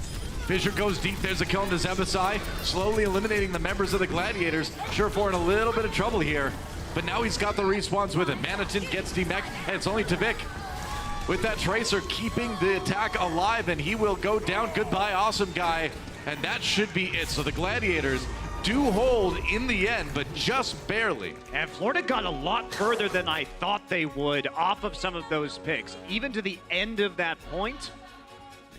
Fissure goes deep. There's a kill into Zebasai. Slowly eliminating the members of the Gladiators. Surefour in a little bit of trouble here. But now he's got the respawns with him. Manitin gets demech, and it's only Tavik with that Tracer keeping the attack alive, and he will go down. Goodbye, awesome guy. And that should be it. So the Gladiators do hold in the end, but just barely. And Florida got a lot further than I thought they would off of some of those picks. Even to the end of that point,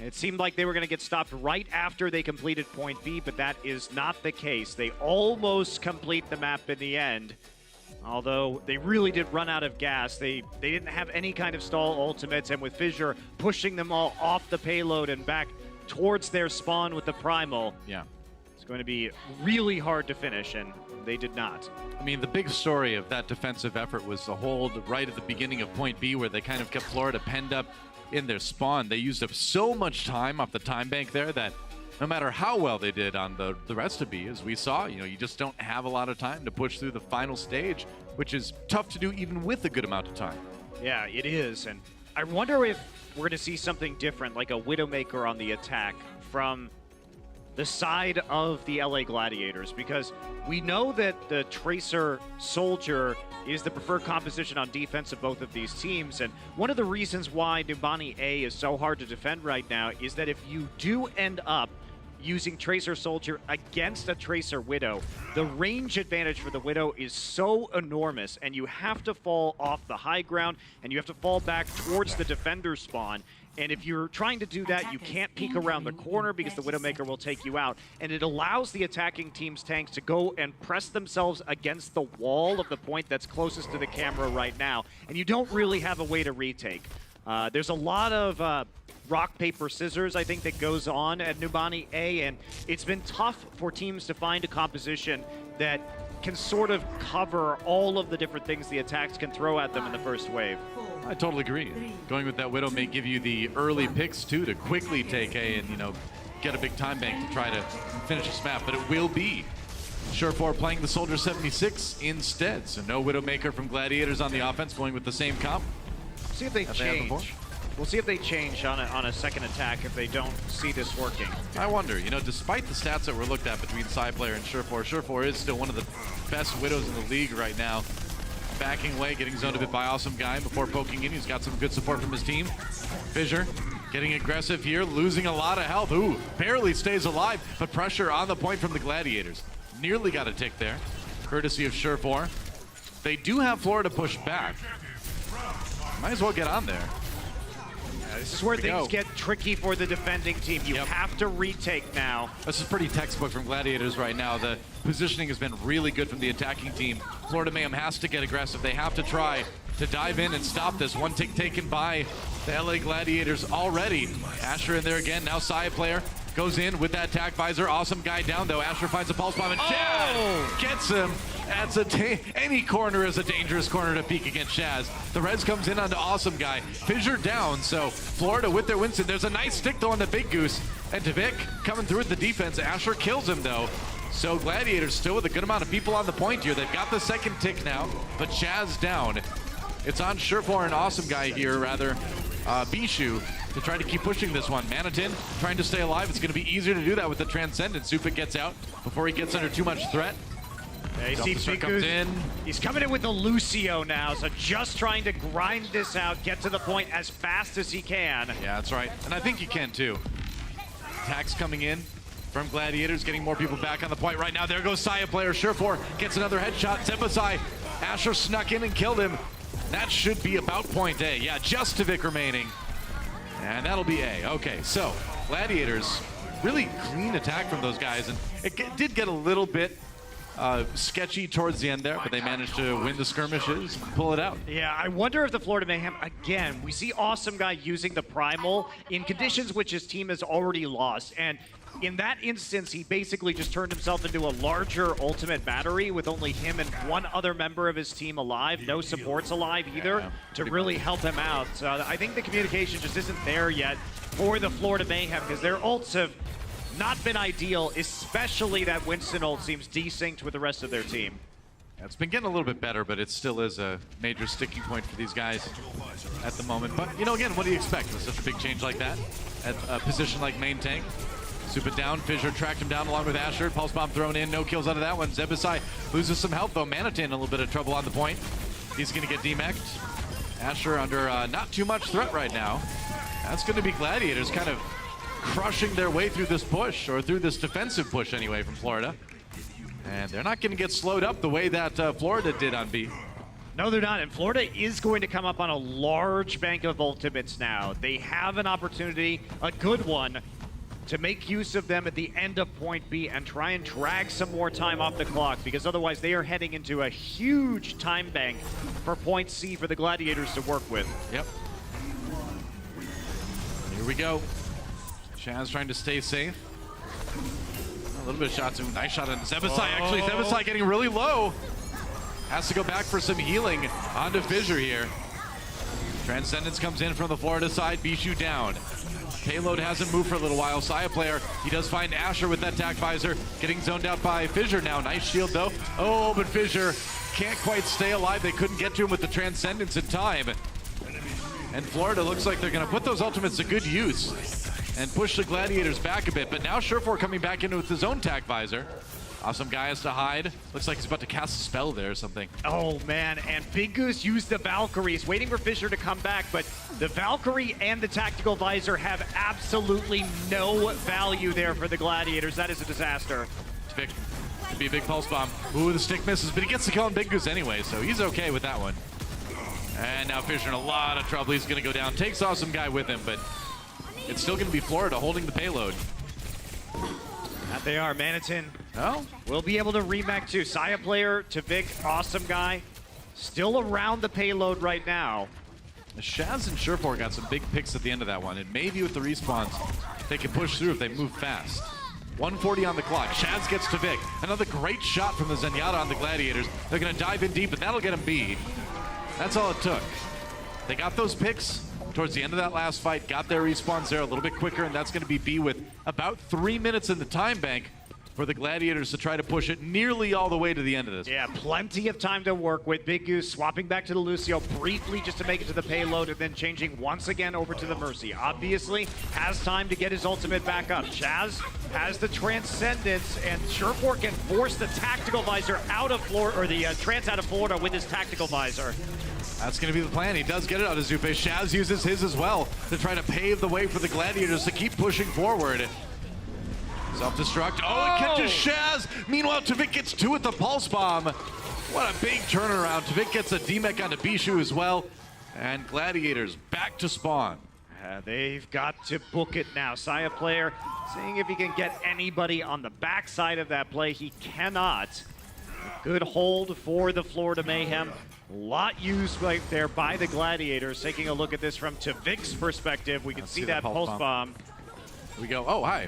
it seemed like they were going to get stopped right after they completed point B, but that is not the case. They almost complete the map in the end. Although they really did run out of gas. They didn't have any kind of stall ultimates, and with Fissure pushing them all off the payload and back towards their spawn with the Primal. Yeah. It's going to be really hard to finish, and they did not. I mean, the big story of that defensive effort was the hold right at the beginning of point B, where they kind of kept Florida penned up in their spawn. They used up so much time off the time bank there that no matter how well they did on the rest of B, as we saw, you know, you just don't have a lot of time to push through the final stage, which is tough to do even with a good amount of time. Yeah, it is, and I wonder if we're going to see something different, like a Widowmaker on the attack from the side of the LA Gladiators, because we know that the Tracer Soldier is the preferred composition on defense of both of these teams, and one of the reasons why Numbani A is so hard to defend right now is that if you do end up using Tracer Soldier against a Tracer Widow, the range advantage for the Widow is so enormous, and you have to fall off the high ground, and you have to fall back towards the defender spawn. And if you're trying to do that, you can't peek around the corner because the Widowmaker will take you out. And it allows the attacking team's tanks to go and press themselves against the wall of the point that's closest to the camera right now. And you don't really have a way to retake. There's a lot of rock, paper, scissors, I think, that goes on at Numbani A, and it's been tough for teams to find a composition that can sort of cover all of the different things the attacks can throw at them in the first wave. I totally agree. Going with that Widow may give you the early picks, too, to quickly take A and, you know, get a big time bank to try to finish this map, but it will be Surefour playing the Soldier 76 instead, so no Widowmaker from Gladiators on the offense, going with the same comp. See if they change. We'll see if they change on a second attack if they don't see this working. I wonder, you know, despite the stats that were looked at between Player and Surefour is still one of the best Widows in the league right now. Backing away, getting zoned a bit by Awesome Guy before poking in. He's got some good support from his team. Fissure getting aggressive here, losing a lot of health. Ooh, barely stays alive, but pressure on the point from the Gladiators. Nearly got a tick there, courtesy of Surefour. They do have Florida push back. Might as well get on there. This is where things get tricky for the defending team. You have to retake now. This is pretty textbook from Gladiators right now. The positioning has been really good from the attacking team. Florida Mayhem has to get aggressive. They have to try to dive in and stop this. One tick taken by the LA Gladiators already. Asher in there again. Now Saya player goes in with that attack visor. Awesome Guy down though. Asher finds a pulse bomb and Shaz gets him. That's any corner is a dangerous corner to peek against Shaz. The res comes in onto Awesome Guy. Fissure down, so Florida with their Winston. There's a nice stick though on the Big Goose. And Tavik coming through with the defense. Asher kills him though. So Gladiators still with a good amount of people on the point here. They've got the second tick now, but Shaz down. It's on Surefour and Awesome Guy here, rather, Bishu, to try to keep pushing this one. Manitin trying to stay alive. It's going to be easier to do that with the Transcendence. Supik gets out before he gets under too much threat. Yeah, you see comes in. He's coming in with the Lucio now, so just trying to grind this out, get to the point as fast as he can. Yeah, that's right. And I think he can too. Attacks coming in from Gladiators, getting more people back on the point right now. There goes Saya player. Surefour gets another headshot. Zebasai, Asher snuck in and killed him. That should be about point A. Yeah, just Tavik remaining. And that'll be A. Okay, so Gladiators, really clean attack from those guys. And it did get a little bit sketchy towards the end there, but they managed to win the skirmishes, pull it out. Yeah, I wonder if the Florida Mayhem, again, we see Awesome Guy using the Primal in conditions which his team has already lost. And in that instance, he basically just turned himself into a larger ultimate battery with only him and one other member of his team alive, no supports alive either, to really help him out. So I think the communication just isn't there yet for the Florida Mayhem because their ults have not been ideal, especially that Winston ult seems desynced with the rest of their team. Yeah, it's been getting a little bit better, but it still is a major sticking point for these guys at the moment. But, you know, again, what do you expect with such a big change like that at a position like main tank? Soup it down, Fissure tracked him down along with Asher. Pulse Bomb thrown in, no kills out of that one. Zebasai loses some health though. Manitin a little bit of trouble on the point. He's gonna get demeched. Asher under not too much threat right now. That's gonna be Gladiators kind of crushing their way through this push, or through this defensive push anyway from Florida. And they're not gonna get slowed up the way that Florida did on B. No, they're not. And Florida is going to come up on a large bank of ultimates now. They have an opportunity, a good one, to make use of them at the end of point B and try and drag some more time off the clock, because otherwise they are heading into a huge time bank for point C for the Gladiators to work with. Yep. Here we go. Shaz trying to stay safe. A little bit of shots. Nice shot on Zebasai, actually. Zebasai getting really low. Has to go back for some healing onto Fissure here. Transcendence comes in from the Florida side. Bishu down. Payload hasn't moved for a little while. Saya player, he does find Asher with that tac visor. Getting zoned out by Fissure now. Nice shield though. Oh, but Fissure can't quite stay alive. They couldn't get to him with the Transcendence in time. And Florida looks like they're going to put those ultimates to good use and push the Gladiators back a bit. But now Surefour coming back in with his own tac visor. Awesome Guy has to hide. Looks like he's about to cast a spell there or something. Oh man, and Big Goose used the Valkyrie. He's waiting for Fissure to come back, but the Valkyrie and the Tactical Visor have absolutely no value there for the Gladiators. That is a disaster. Vic, could be a big pulse bomb. Ooh, the stick misses, but he gets to kill on Big Goose anyway, so he's okay with that one. And now Fissure in a lot of trouble. He's gonna go down. Takes Awesome Guy with him, but it's still gonna be Florida holding the payload. That they are. Manitin Oh, will be able to remake too. Saya player to Vic, Awesome Guy, still around the payload right now. Shaz and Surefour got some big picks at the end of that one, and maybe with the respawns, they can push through if they move fast. 140 on the clock. Shaz gets to Vic. Another great shot from the Zenyatta on the Gladiators. They're gonna dive in deep, but that'll get him beat. That's all it took. They got those picks towards the end of that last fight, got their respawns there a little bit quicker, and that's gonna be B with about 3 minutes in the time bank for the Gladiators to try to push it nearly all the way to the end of this. Yeah, plenty of time to work with. Big Goose swapping back to the Lucio briefly just to make it to the payload and then changing once again over to the Mercy. Obviously, has time to get his ultimate back up. Chaz has the Transcendence, and Surefour can force the Tactical Visor out of Florida, or the Trance out of Florida with his Tactical Visor. That's going to be the plan. He does get it out of Zupe. Shaz uses his as well to try to pave the way for the Gladiators to keep pushing forward. Self-destruct. Oh, it catches Shaz. Meanwhile, Tavik gets two with the Pulse Bomb. What a big turnaround. Tavik gets a demech onto Bishu as well. And Gladiators back to spawn. They've got to book it now. Saya player seeing if he can get anybody on the backside of that play. He cannot. Good hold for the Florida Mayhem. A lot used right there by the Gladiators. Taking a look at this from Tavik's perspective, we can see that Pulse Bomb. We go, oh, hi.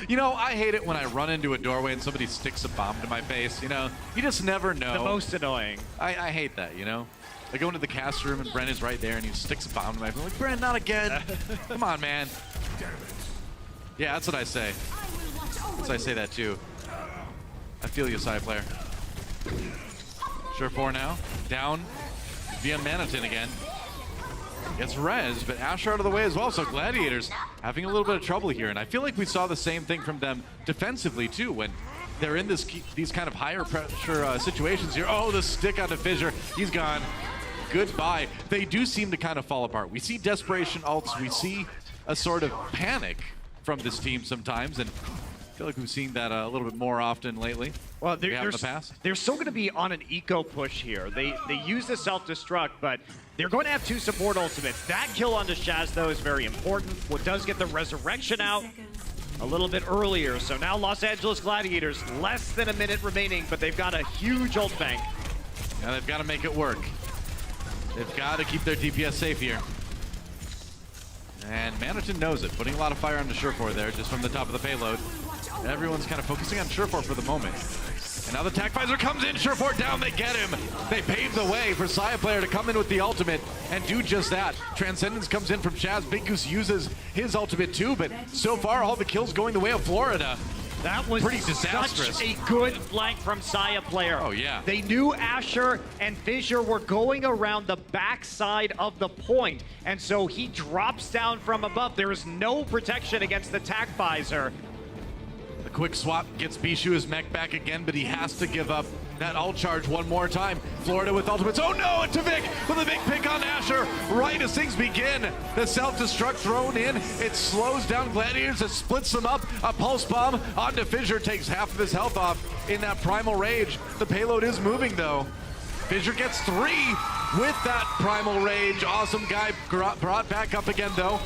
You know, I hate it when I run into a doorway and somebody sticks a bomb to my face. You know, you just never know. The most annoying. I hate that, you know? I go into the cast room and Brent is right there and he sticks a bomb to my face. I'm like, Brent, not again. Come on, man. Yeah, that's what I say. So I say that too. I feel you, side player. Surefour now. Down via Manitin again. Gets res, but Asher out of the way as well, so Gladiators having a little bit of trouble here. And I feel like we saw the same thing from them defensively too when they're in these kind of higher pressure situations here. Oh, the stick onto Fissure. He's gone. Goodbye. They do seem to kind of fall apart. We see desperation ults. We see a sort of panic from this team sometimes, and I feel like we've seen that a little bit more often lately. Well, they're still going to be on an eco push here. They use the self-destruct, but they're going to have two support ultimates. That kill onto Shaz, though, is very important. What does get the resurrection out, a little bit earlier. So now Los Angeles Gladiators, less than a minute remaining, but they've got a huge ult bank. Yeah, they've got to make it work. They've got to keep their DPS safe here. And Manitou knows it, putting a lot of fire on the Surefour there, just from the top of the payload. Everyone's kind of focusing on Surefour for the moment. And now the Tac Visor comes in, Surefour down, they get him. They pave the way for Saya player to come in with the ultimate and do just that. Transcendence comes in from Chaz. Big Goose uses his ultimate too, but so far all the kills going the way of Florida. That was pretty disastrous. Such a good flank from Saya player. Oh, yeah. They knew Asher and Fissure were going around the backside of the point, and so he drops down from above. There is no protection against the Tac Visor. The quick swap gets Bishu his mech back again, but he has to give up that ult charge one more time. Florida with ultimates. Oh no, and Tavik with a big pick on Asher. Right as things begin, the self-destruct thrown in. It slows down Gladiators, it splits them up. A pulse bomb onto Fissure, takes half of his health off in that primal rage. The payload is moving though. Fissure gets 3 with that primal rage. Awesome guy brought back up again though.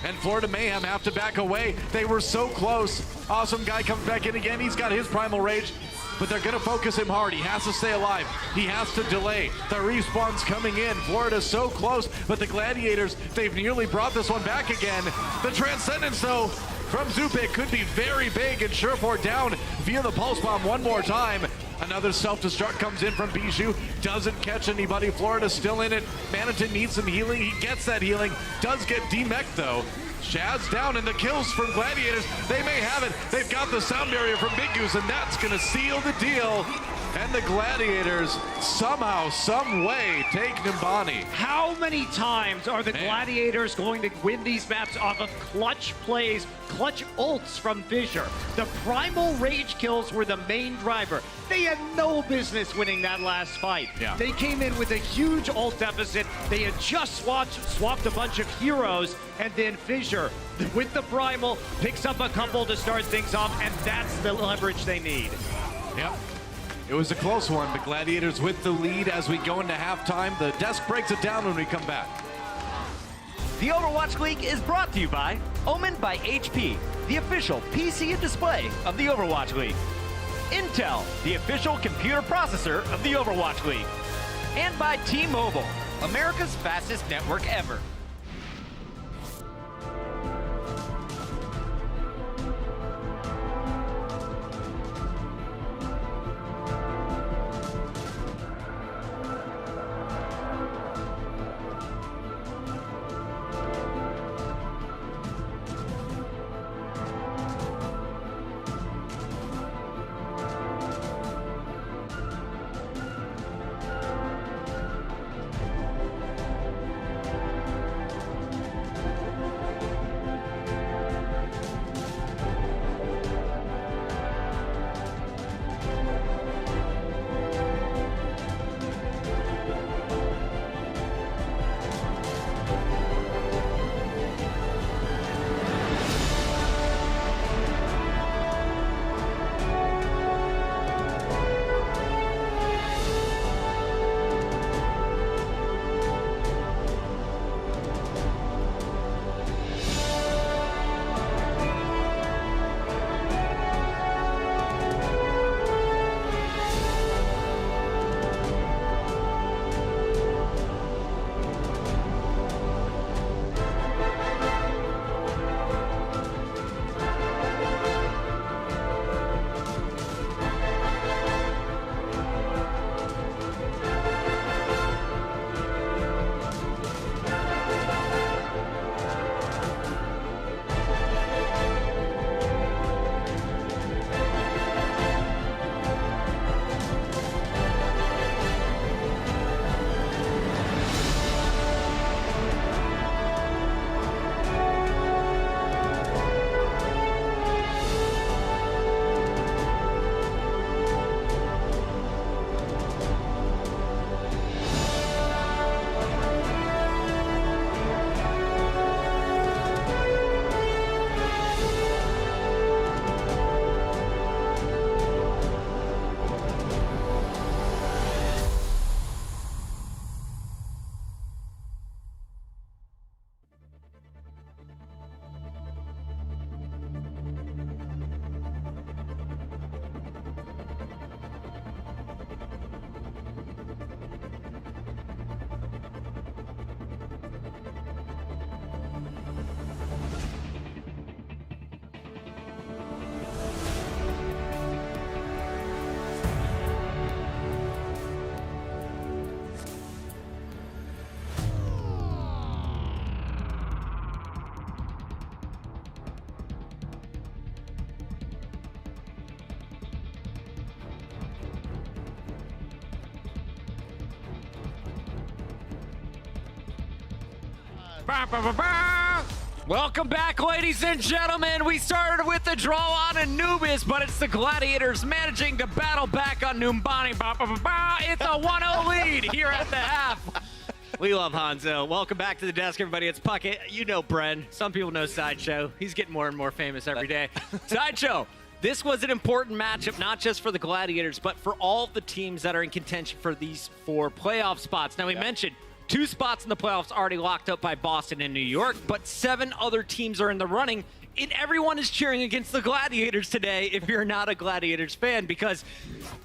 And Florida Mayhem have to back away. They were so close. Awesome guy comes back in again. He's got his primal rage, but they're gonna focus him hard. He has to stay alive. He has to delay. The respawn's coming in. Florida's so close, but the Gladiators, they've nearly brought this one back again. The Transcendence though, from Zupe could be very big, and Surefour down via the pulse bomb one more time. Another self-destruct comes in from Bijou. Doesn't catch anybody. Florida's still in it. Manitou needs some healing. He gets that healing. Does get demeched though. Shad's down, and the kills from Gladiators, they may have it. They've got the sound barrier from Big Goose, and that's gonna seal the deal. And the Gladiators somehow, some way take Nimbani. How many times are the Gladiators going to win these maps off of clutch plays, clutch ults from Fissure? The primal rage kills were the main driver. They had no business winning that last fight. Yeah. They came in with a huge ult deficit. They had just swapped a bunch of heroes, and then Fissure, with the primal, picks up a couple to start things off, and that's the leverage they need. Yep. It was a close one, but Gladiators with the lead as we go into halftime. The desk breaks it down when we come back. The Overwatch League is brought to you by Omen by HP, the official PC and display of the Overwatch League. Intel, the official computer processor of the Overwatch League. And by T-Mobile, America's fastest network ever. Welcome back, ladies and gentlemen. We started with the draw on Anubis, but it's the Gladiators managing to battle back on Numbani. It's a 1-0 lead here at the half. We love Hanzo. Welcome back to the desk, everybody. It's Puckett. You know Bren. Some people know Sideshow. He's getting more and more famous every day. Sideshow, this was an important matchup, not just for the Gladiators, but for all the teams that are in contention for these 4 playoff spots. Now, we mentioned 2 spots in the playoffs already locked up by Boston and New York, but 7 other teams are in the running, and everyone is cheering against the Gladiators today if you're not a Gladiators fan, because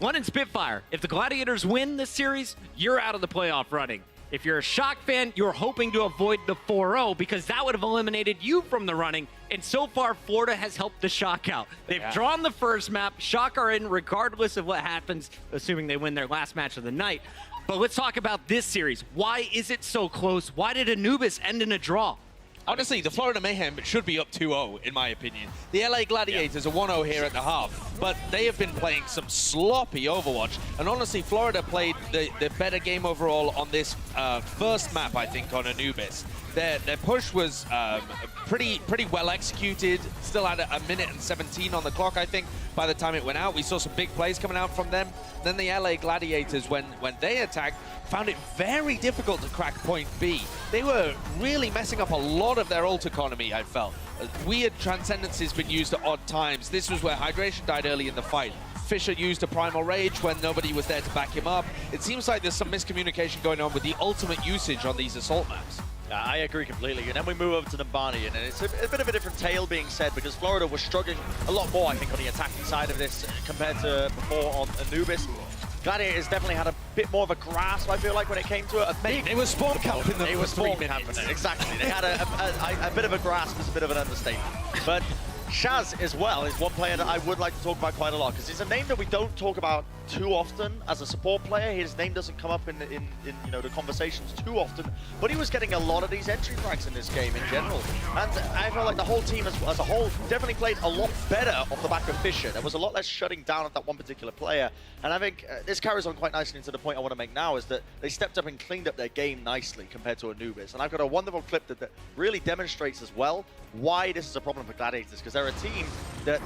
London Spitfire, if the Gladiators win this series, you're out of the playoff running. If you're a Shock fan, you're hoping to avoid the 4-0 because that would have eliminated you from the running. And so far, Florida has helped the Shock out. They've drawn the first map. Shock are in regardless of what happens, assuming they win their last match of the night. But let's talk about this series. Why is it so close? Why did Anubis end in a draw? Honestly, the Florida Mayhem should be up 2-0, in my opinion. The LA Gladiators are 1-0 here at the half, but they have been playing some sloppy Overwatch. And honestly, Florida played the better game overall on this first map, I think, on Anubis. Their push was pretty well executed. Still had a minute and 17 on the clock, I think, by the time it went out. We saw some big plays coming out from them. Then the LA Gladiators, when they attacked, found it very difficult to crack point B. They were really messing up a lot of their ult economy, I felt. Weird transcendencies been used at odd times. This was where Hydration died early in the fight. Fisher used a Primal Rage when nobody was there to back him up. It seems like there's some miscommunication going on with the ultimate usage on these assault maps. I agree completely. And then we move over to Numbani, and it's a bit of a different tale being said because Florida was struggling a lot more, I think, on the attacking side of this compared to before on Anubis. Gladiators definitely had a bit more of a grasp, I feel like, when it came to it. They were spawn camping them. They were spawn camping it, exactly. They had a bit of a grasp, is a bit of an understatement. But Shaz as well is one player that I would like to talk about quite a lot because he's a name that we don't talk about too often as a support player. His name doesn't come up in you know, the conversations too often, but he was getting a lot of these entry frags in this game in general. And I feel like the whole team as a whole definitely played a lot better off the back of Fisher. There was a lot less shutting down of that one particular player. And I think this carries on quite nicely into the point I want to make now is that they stepped up and cleaned up their game nicely compared to Anubis. And I've got a wonderful clip that really demonstrates as well why this is a problem for Gladiators, because they're a team that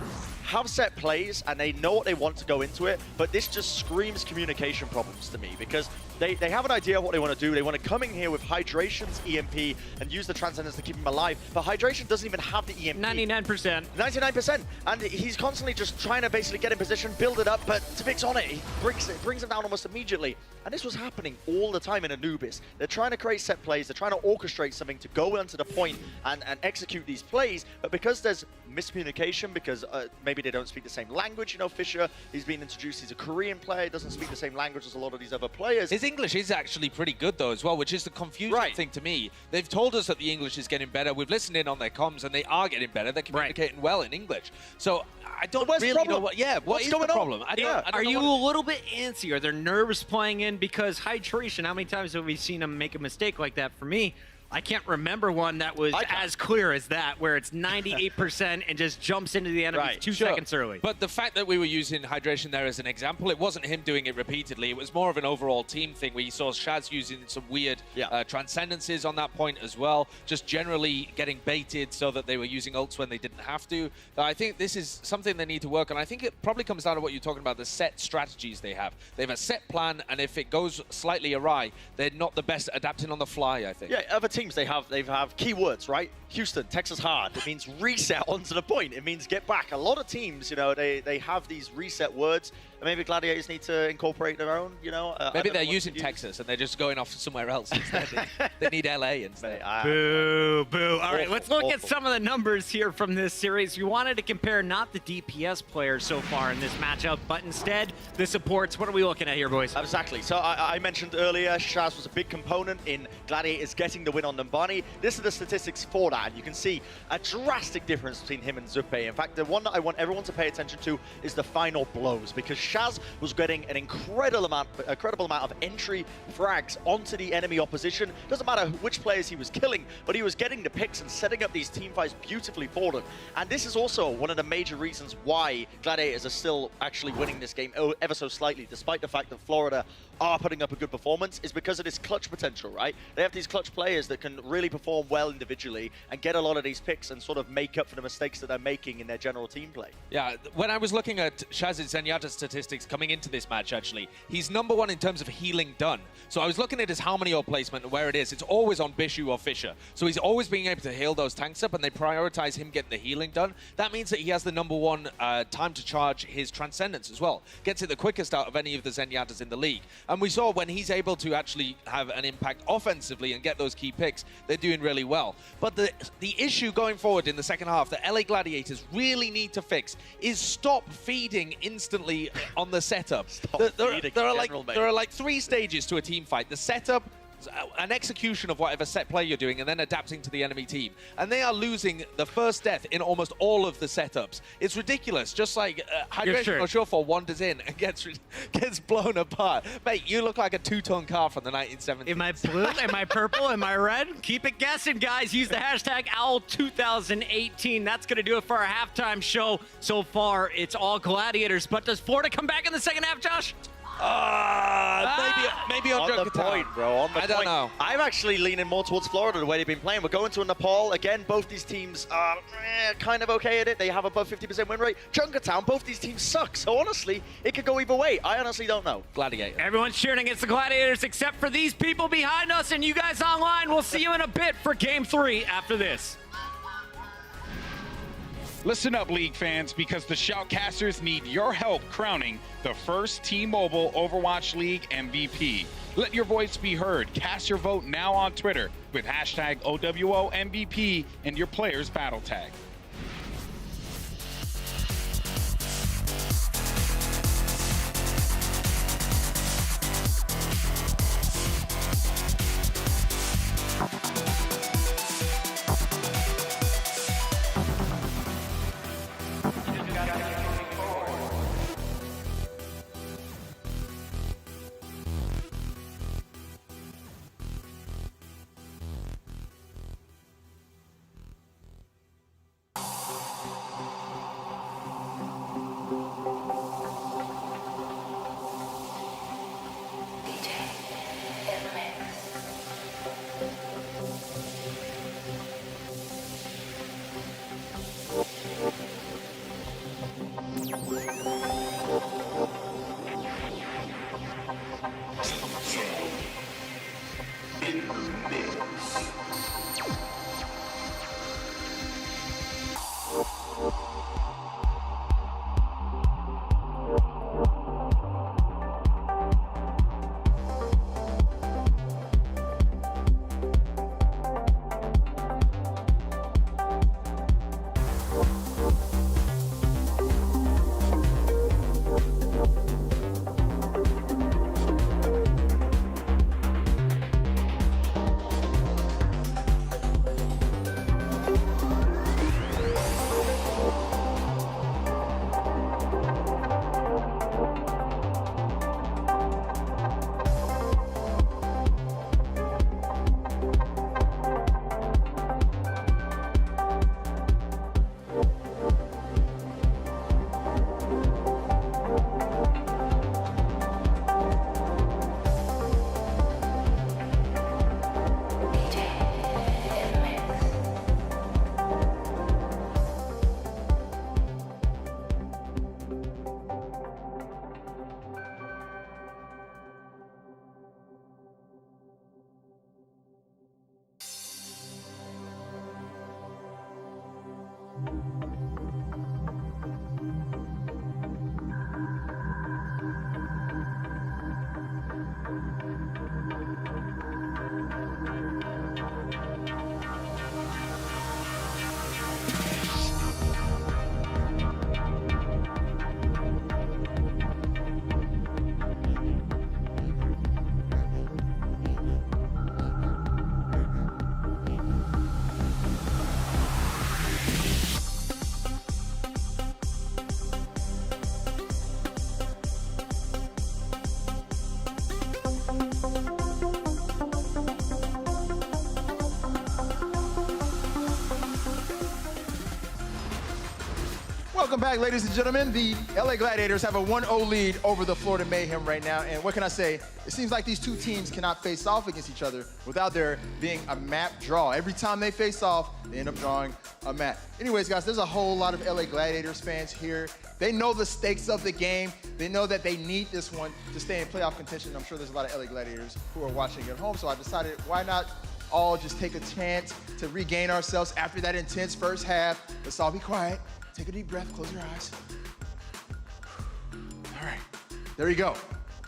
have set plays and they know what they want to go into it, but this just screams communication problems to me because they have an idea of what they want to do. They want to come in here with Hydration's EMP and use the Transcendence to keep him alive, but Hydration doesn't even have the EMP. 99%. 99%. And he's constantly just trying to basically get in position, build it up, but Tvix on it, he brings him down almost immediately. And this was happening all the time in Anubis. They're trying to create set plays, they're trying to orchestrate something to go into the point and execute these plays, but because there's miscommunication, because maybe they don't speak the same language, you know, Fisher, he's been introduced, he's a Korean player, doesn't speak the same language as a lot of these other players. His English is actually pretty good though as well, which is the confusing thing to me. They've told us that the English is getting better. We've listened in on their comms and they are getting better. They're communicating well in English. So I don't really know what, what is the problem? I don't Are know you a little bit antsy? Are there nerves playing in? Because Hydration, how many times have we seen him make a mistake like that? For me, I can't remember one that was as clear as that, where it's 98% and just jumps into the enemy 2 seconds early. But the fact that we were using Hydration there as an example, it wasn't him doing it repeatedly. It was more of an overall team thing where you saw Shaz using some weird transcendences on that point as well, just generally getting baited so that they were using ults when they didn't have to. I think this is something they need to work on. I think it probably comes down to what you're talking about, the set strategies they have. They have a set plan, and if it goes slightly awry, they're not the best at adapting on the fly, I think. Yeah, other teams, they have keywords, right? Houston, Texas hard. It means reset onto the point. It means get back. A lot of teams, you know, they have these reset words. And maybe Gladiators need to incorporate their own, you know. Maybe they're using Texas and they're just going off somewhere else instead. They need LA instead. Boo, boo. All right, let's look at some of the numbers here from this series. We wanted to compare not the DPS players so far in this matchup, but instead the supports. What are we looking at here, boys? Exactly. So I mentioned earlier, Shaz was a big component in Gladiators getting the win on Numbani. This is the statistics for that. And you can see a drastic difference between him and Zupe. In fact, the one that I want everyone to pay attention to is the final blows, because Shaz was getting an incredible amount of entry frags onto the enemy opposition. Doesn't matter which players he was killing, but he was getting the picks and setting up these team fights beautifully for them. And this is also one of the major reasons why Gladiators are still actually winning this game ever so slightly, despite the fact that Florida are putting up a good performance, is because of this clutch potential, right? They have these clutch players that can really perform well individually and get a lot of these picks and sort of make up for the mistakes that they're making in their general team play. Yeah, when I was looking at Shaz Zenyatta's statistics coming into this match, actually, he's #1 in terms of healing done. So I was looking at his Harmony Orb placement and where it is. It's always on Bishu or Fisher. So he's always being able to heal those tanks up, and they prioritize him getting the healing done. That means that he has the #1 time to charge his Transcendence as well. Gets it the quickest out of any of the Zenyatas in the league. And we saw when he's able to actually have an impact offensively and get those key picks, they're doing really well. But the issue going forward in the second half that LA Gladiators really need to fix is stop feeding instantly on the setup. There are like 3 stages to a team fight. The setup, an execution of whatever set play you're doing, and then adapting to the enemy team. And they are losing the first death in almost all of the setups. It's ridiculous. Just like Hydration or Surefall wanders in and gets blown apart. Mate, you look like a 2-ton car from the 1970s. Am I blue? Am I purple? Am I red? Keep it guessing, guys. Use the hashtag OWL2018. That's going to do it for our halftime show. So far, it's all Gladiators. But does Florida come back in the second half, Josh? Maybe on the point, bro. On the point. I don't know. I'm actually leaning more towards Florida the way they've been playing. We're going to a Nepal. Again, both these teams are kind of okay at it. They have above 50% win rate. Junkertown, both these teams suck. So honestly, it could go either way. I honestly don't know. Gladiator. Everyone's cheering against the Gladiators except for these people behind us and you guys online. We'll see you in a bit for Game 3 after this. Listen up, League fans, because the Shoutcasters need your help crowning the first T-Mobile Overwatch League MVP. Let your voice be heard. Cast your vote now on Twitter with hashtag OWOMVP and your player's battle tag. Welcome back, ladies and gentlemen. The LA Gladiators have a 1-0 lead over the Florida Mayhem right now. And what can I say? It seems like these two teams cannot face off against each other without there being a map draw. Every time they face off, they end up drawing a map. Anyways, guys, there's a whole lot of LA Gladiators fans here. They know the stakes of the game. They know that they need this one to stay in playoff contention. I'm sure there's a lot of LA Gladiators who are watching at home. So I decided, why not all just take a chance to regain ourselves after that intense first half. Let's all be quiet. Take a deep breath, close your eyes. All right, there you go.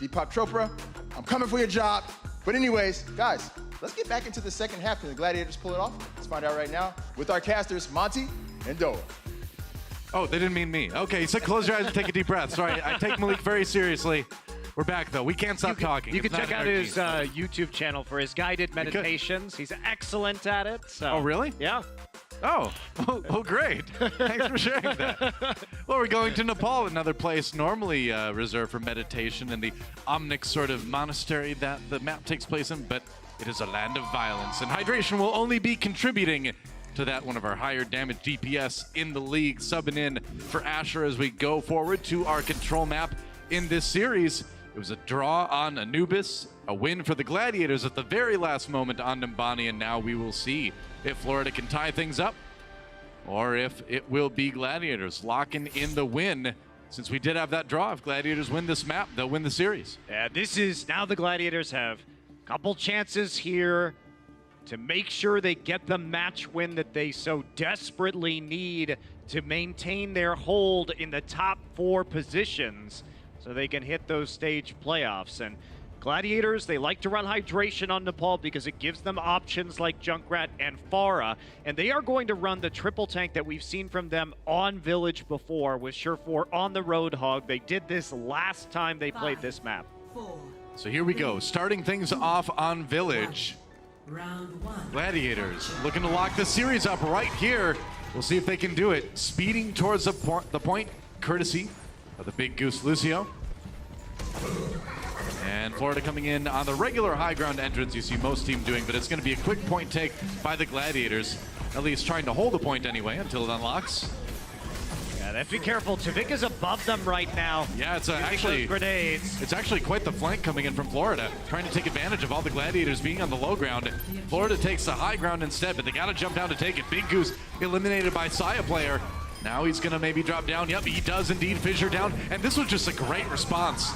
Deepak Chopra, I'm coming for your job. But anyways, guys, let's get back into the second half. Can the Gladiators pull it off? Let's find out right now with our casters, Monty and Doa. Oh, they didn't mean me. Okay, so close your eyes and take a deep breath. Sorry, I take Malik very seriously. We're back, though. We can't stop talking. You can check out his YouTube channel for his guided meditations. He's excellent at it. So. Oh, really? Yeah. Oh, great. Thanks for sharing that. Well, we're going to Nepal, another place normally reserved for meditation in the Omnic sort of monastery that the map takes place in, but it is a land of violence, and hydration will only be contributing to that. One of our higher damage DPS in the league, subbing in for Asher as we go forward to our control map in this series. It was a draw on Anubis, a win for the Gladiators at the very last moment on Nimbani, and now we will see if Florida can tie things up or if it will be Gladiators locking in the win. Since we did have that draw, if Gladiators win this map, they'll win the series. Yeah, this is now the Gladiators have a couple chances here to make sure they get the match win that they so desperately need to maintain their hold in the top 4 positions so they can hit those stage playoffs. And Gladiators, they like to run hydration on Nepal because it gives them options like Junkrat and Pharah, and they are going to run the triple tank that we've seen from them on Village before with Surefour on the Roadhog. They did this last time they played this map. So here we go, starting things off on Village. Round 1. Gladiators looking to lock the series up right here. We'll see if they can do it. Speeding towards the point, courtesy of the Big Goose Lucio. And Florida coming in on the regular high ground entrance you see most teams doing, but it's going to be a quick point take by the Gladiators, at least trying to hold the point anyway until it unlocks. Yeah, they have to be careful. Tavik is above them right now. Yeah, it's actually grenades. It's actually quite the flank coming in from Florida, trying to take advantage of all the Gladiators being on the low ground. Florida takes the high ground instead, but they got to jump down to take it. Big Goose eliminated by Saya player. Now he's going to maybe drop down. Yep, he does indeed fissure down, and this was just a great response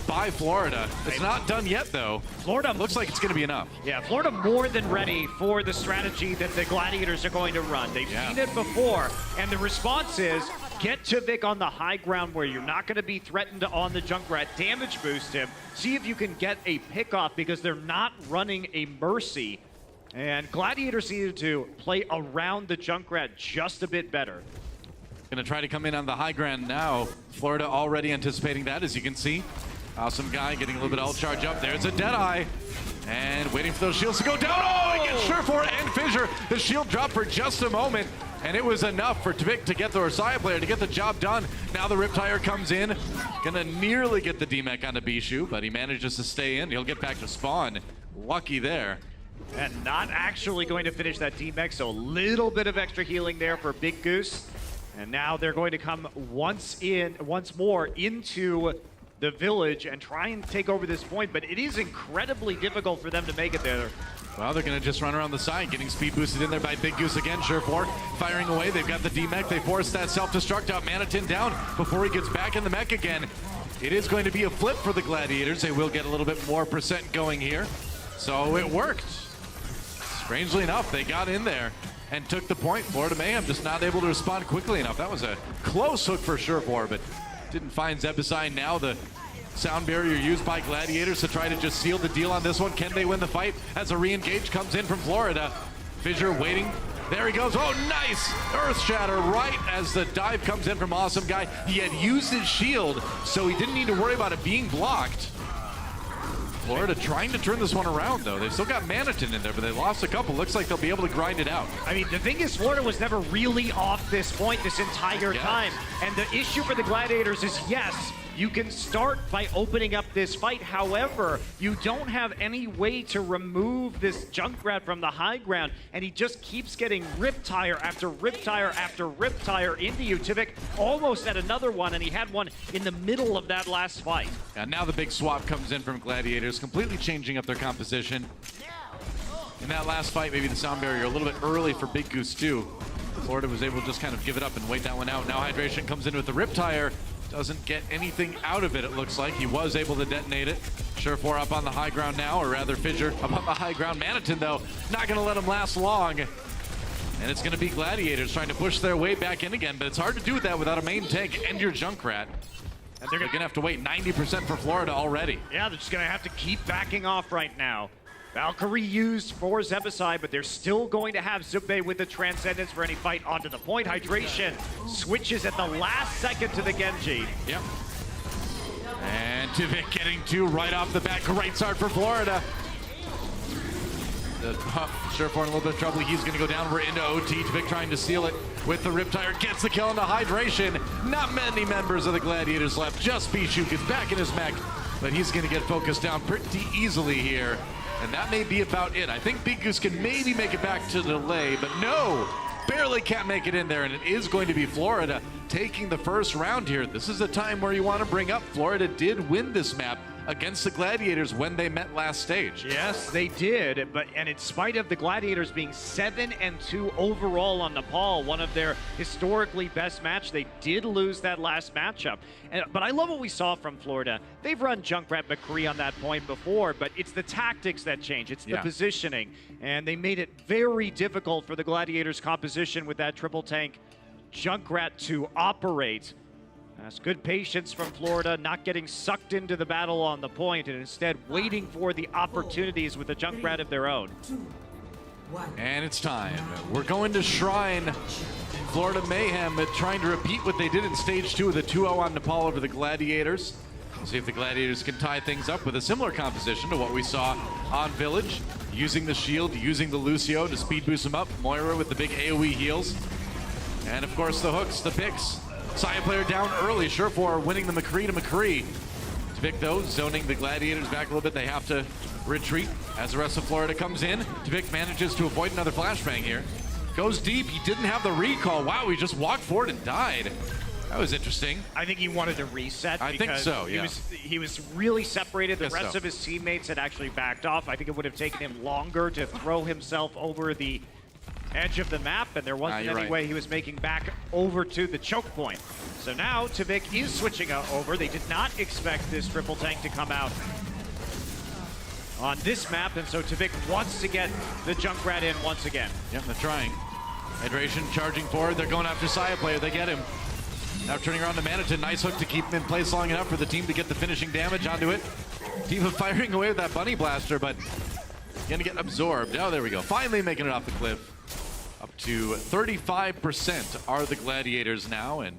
by Florida. It's not done yet, though. Florida looks like it's going to be enough. Yeah, Florida more than ready for the strategy that the Gladiators are going to run. They've seen it before, and the response is get Tavik on the high ground where you're not going to be threatened on the Junkrat, damage boost him, see if you can get a pick off because they're not running a Mercy. And Gladiators needed to play around the Junkrat just a bit better. Going to try to come in on the high ground now. Florida already anticipating that, as you can see. Awesome guy getting a little bit of ult charge up. There's a Deadeye. And waiting for those shields to go down. Oh, he gets Surefour and Fissure. The shield dropped for just a moment. And it was enough for Tavik to get the Rosaya player to get the job done. Now the Riptire comes in. Gonna nearly get the DMEC onto Bishu, but he manages to stay in. He'll get back to spawn. Lucky there. And not actually going to finish that DMEC, so a little bit of extra healing there for Big Goose. And now they're going to come once more into the village and try and take over this point, but it is incredibly difficult for them to make it there. Well, they're going to just run around the side, getting speed boosted in there by Big Goose again. Surefour firing away. They've got the D-Mech. They force that self-destruct out. Manatin down before he gets back in the mech again. It is going to be a flip for the Gladiators. They will get a little bit more percent going here. So it worked. Strangely enough, they got in there and took the point. Florida Mayhem just not able to respond quickly enough. That was a close hook for Surefour, but didn't find Zebasai. Now the sound barrier used by Gladiators to try to just seal the deal on this one. Can they win the fight as a re-engage comes in from Florida? Fissure waiting. There he goes. Oh, nice! Earth Shatter right as the dive comes in from Awesome Guy. He had used his shield, so he didn't need to worry about it being blocked. Florida trying to turn this one around, though. They've still got Manatin in there, but they lost a couple. Looks like they'll be able to grind it out. I mean, the thing is, Florida was never really off this point this entire time. And the issue for the Gladiators is, yes, You can start by opening up this fight. However, you don't have any way to remove this Junkrat from the high ground, and he just keeps getting Riptire after Riptire after Riptire into you. Tivik almost had another one, and he had one in the middle of that last fight. And now the big swap comes in from Gladiators, completely changing up their composition. In that last fight, maybe the sound barrier a little bit early for Big Goose too. Florida was able to just kind of give it up and wait that one out. Now Hydration comes in with the Riptire. Doesn't get anything out of it looks like. He was able to detonate it. Surefour up on the high ground now, or rather Fissure up on the high ground. Manitin, though, not going to let him last long. And it's going to be Gladiators trying to push their way back in again, but it's hard to do that without a main tank and your Junkrat. And they're going to have to wait 90% for Florida already. Yeah, they're just going to have to keep backing off right now. Valkyrie used for Zebasai, but they're still going to have Zubbe with the Transcendence for any fight onto the point. Hydration switches at the last second to the Genji. Yep. And Tivik getting two right off the bat. Great start for Florida. Surefour in a little bit of trouble. He's going to go down. We're into OT. Tivik trying to seal it with the Riptire. Gets the kill into Hydration. Not many members of the Gladiators left. Just Bichuk is back in his mech, but he's going to get focused down pretty easily here. And that may be about it. I think Big Goose can maybe make it back to delay, but no, barely can't make it in there. And it is going to be Florida taking the first round here. This is a time where you want to bring up Florida did win this map against the Gladiators when they met last stage. Yes, they did, and in spite of the Gladiators being 7-2 overall on Nepal, one of their historically best match, they did lose that last matchup. But I love what we saw from Florida. They've run Junkrat McCree on that point before, but it's the tactics that change. It's the positioning, and they made it very difficult for the Gladiators' composition with that triple tank Junkrat to operate. That's good patience from Florida, not getting sucked into the battle on the point and instead waiting for the opportunities with a Junkrat of their own. And it's time. We're going to Shrine. Florida Mayhem trying to repeat what they did in stage 2 with a 2-0 on Nepal over the Gladiators. See if the Gladiators can tie things up with a similar composition to what we saw on Village. Using the shield, using the Lucio to speed boost them up. Moira with the big AoE heals. And of course the hooks, the picks. Saya player down early. Surefour winning the McCree to McCree. Tivik, though, zoning the Gladiators back a little bit. They have to retreat as the rest of Florida comes in. Tivik manages to avoid another flashbang here. Goes deep. He didn't have the recall. Wow, he just walked forward and died. That was interesting. I think he wanted to reset. I think so, yeah. He was really separated. The rest of his teammates had actually backed off. I think it would have taken him longer to throw himself over the edge of the map, and there wasn't any way he was making back over to the choke point. So now Tivik is switching over. They did not expect this triple tank to come out on this map, and so Tivik wants to get the Junkrat in once again. Yep, they're trying. Hydration charging forward. They're going after Saya player. They get him. Now turning around to Manitin. Nice hook to keep him in place long enough for the team to get the finishing damage onto it. Diva firing away with that Bunny Blaster, but gonna get absorbed. Oh, there we go. Finally making it off the cliff. Up to 35% are the Gladiators now, and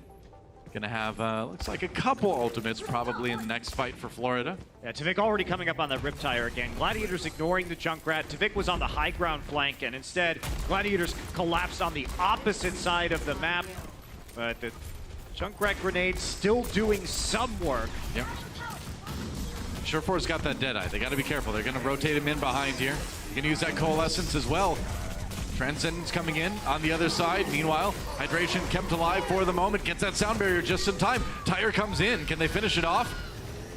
gonna have, looks like a couple ultimates probably in the next fight for Florida. Yeah, Tivik already coming up on the Riptire again. Gladiators ignoring the Junkrat. Tivik was on the high ground flank, and instead, Gladiators collapsed on the opposite side of the map. But the Junkrat grenade still doing some work. Yep. Surefour's got that Deadeye. They gotta be careful. They're gonna rotate him in behind here. Gonna use that Coalescence as well. Transcendence coming in on the other side. Meanwhile, Hydration kept alive for the moment. Gets that sound barrier just in time. Tyre comes in. Can they finish it off?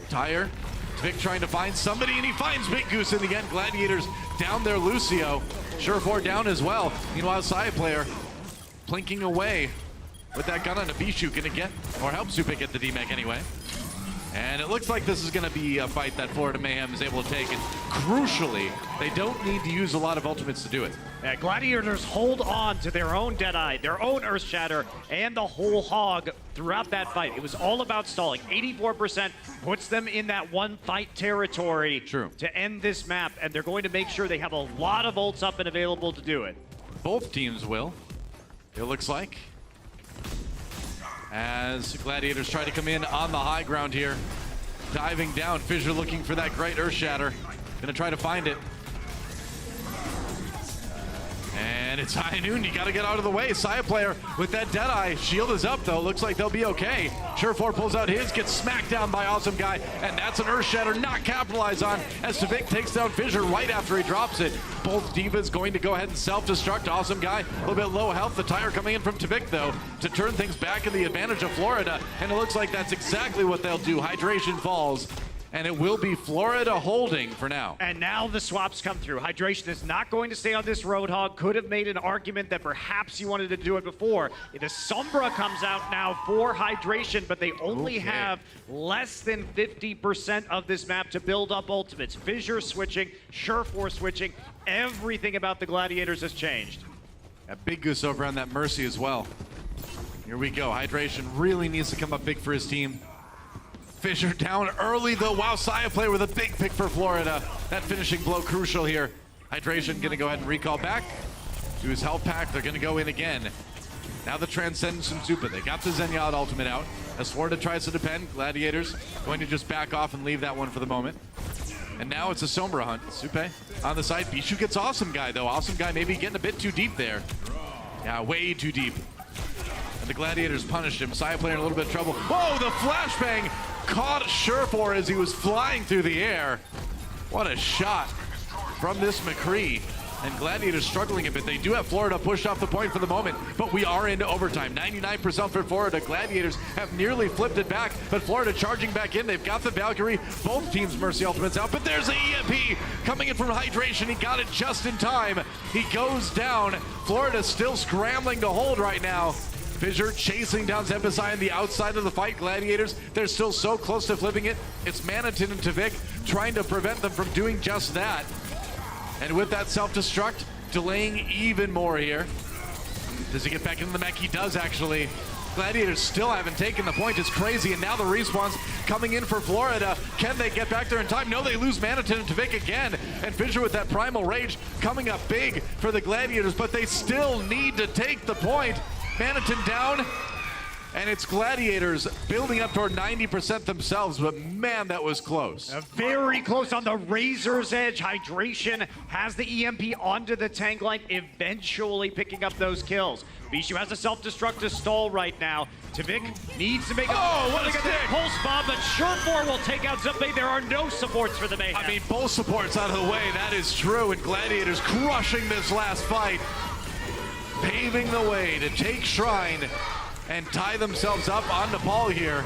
Tyre. Tivik trying to find somebody, and he finds Big Goose in the end. Gladiators down their Lucio. Surefour down as well. Meanwhile, Saya player plinking away with that gun on a Bichuk. Gonna get, or help Supik get the D-Mech anyway. And it looks like this is going to be a fight that Florida Mayhem is able to take. And crucially, they don't need to use a lot of ultimates to do it. Yeah, Gladiators hold on to their own Deadeye, their own Earth Shatter, and the whole Hog throughout that fight. It was all about stalling. 84% puts them in that one fight territory to end this map. And they're going to make sure they have a lot of ults up and available to do it. Both teams will, it looks like. As Gladiators try to come in on the high ground here. Diving down, Fissure looking for that great Earth Shatter. Gonna try to find it. And And it's high noon, you gotta get out of the way. Saya player with that Deadeye. Shield is up though, looks like they'll be okay. Surefour pulls out his, gets smacked down by Awesome Guy, and that's an Earth Shatter not capitalized on as Tvik takes down Fissure right after he drops it. Both Divas going to go ahead and self-destruct. Awesome Guy, a little bit low health. The tire coming in from Tvik though to turn things back in the advantage of Florida, and it looks like that's exactly what they'll do. Hydration falls. And it will be Florida holding for now. And now the swaps come through. Hydration is not going to stay on this Roadhog. Could have made an argument that perhaps you wanted to do it before. The Sombra comes out now for Hydration, but they only have less than 50% of this map to build up ultimates. Fissure switching, Surefour switching. Everything about the Gladiators has changed. That Big Goose over on that Mercy as well. Here we go. Hydration really needs to come up big for his team. Fissure down early though. Wow, Saya player with a big pick for Florida. That finishing blow crucial here. Hydration gonna go ahead and recall back to his health pack. They're gonna go in again. Now the Transcendence from Zupa. They got the Zenyatta ultimate out. As Florida tries to defend, Gladiators going to just back off and leave that one for the moment. And now it's a Sombra hunt. Supe on the side. Bishu gets Awesome Guy though. Awesome Guy maybe getting a bit too deep there. Yeah, way too deep. And the Gladiators punished him. Saya player in a little bit of trouble. Whoa, the flashbang caught Surefour as he was flying through the air. What a shot from this McCree. And Gladiators struggling a bit. They do have Florida pushed off the point for the moment, but we are into overtime. 99% for Florida. Gladiators have nearly flipped it back, but Florida charging back in. They've got the Valkyrie. Both teams Mercy ultimates out, but there's the EMP coming in from Hydration. He got it just in time. He goes down. Florida still scrambling to hold right now. Fissure chasing down Zebasai on the outside of the fight. Gladiators, they're still so close to flipping it. It's Manitin and Tvik trying to prevent them from doing just that. And with that self-destruct, delaying even more here. Does he get back into the mech? He does actually. Gladiators still haven't taken the point. It's crazy. And now the respawns coming in for Florida. Can they get back there in time? No, they lose Manitin and Tvik again. And Fissure with that Primal Rage coming up big for the Gladiators, but they still need to take the point. Manitin down, and it's Gladiators building up toward 90% themselves, but man, that was close. Very close on the razor's edge. Hydration has the EMP onto the tank line, eventually picking up those kills. Bishu has a self-destruct to stall right now. Tvik needs to make what a stick! Pulse bomb, but Surefour will take out Zupe. There are no supports for the Mayhem. I mean, both supports out of the way, that is true, and Gladiators crushing this last fight, paving the way to take Shrine and tie themselves up on Nepal here.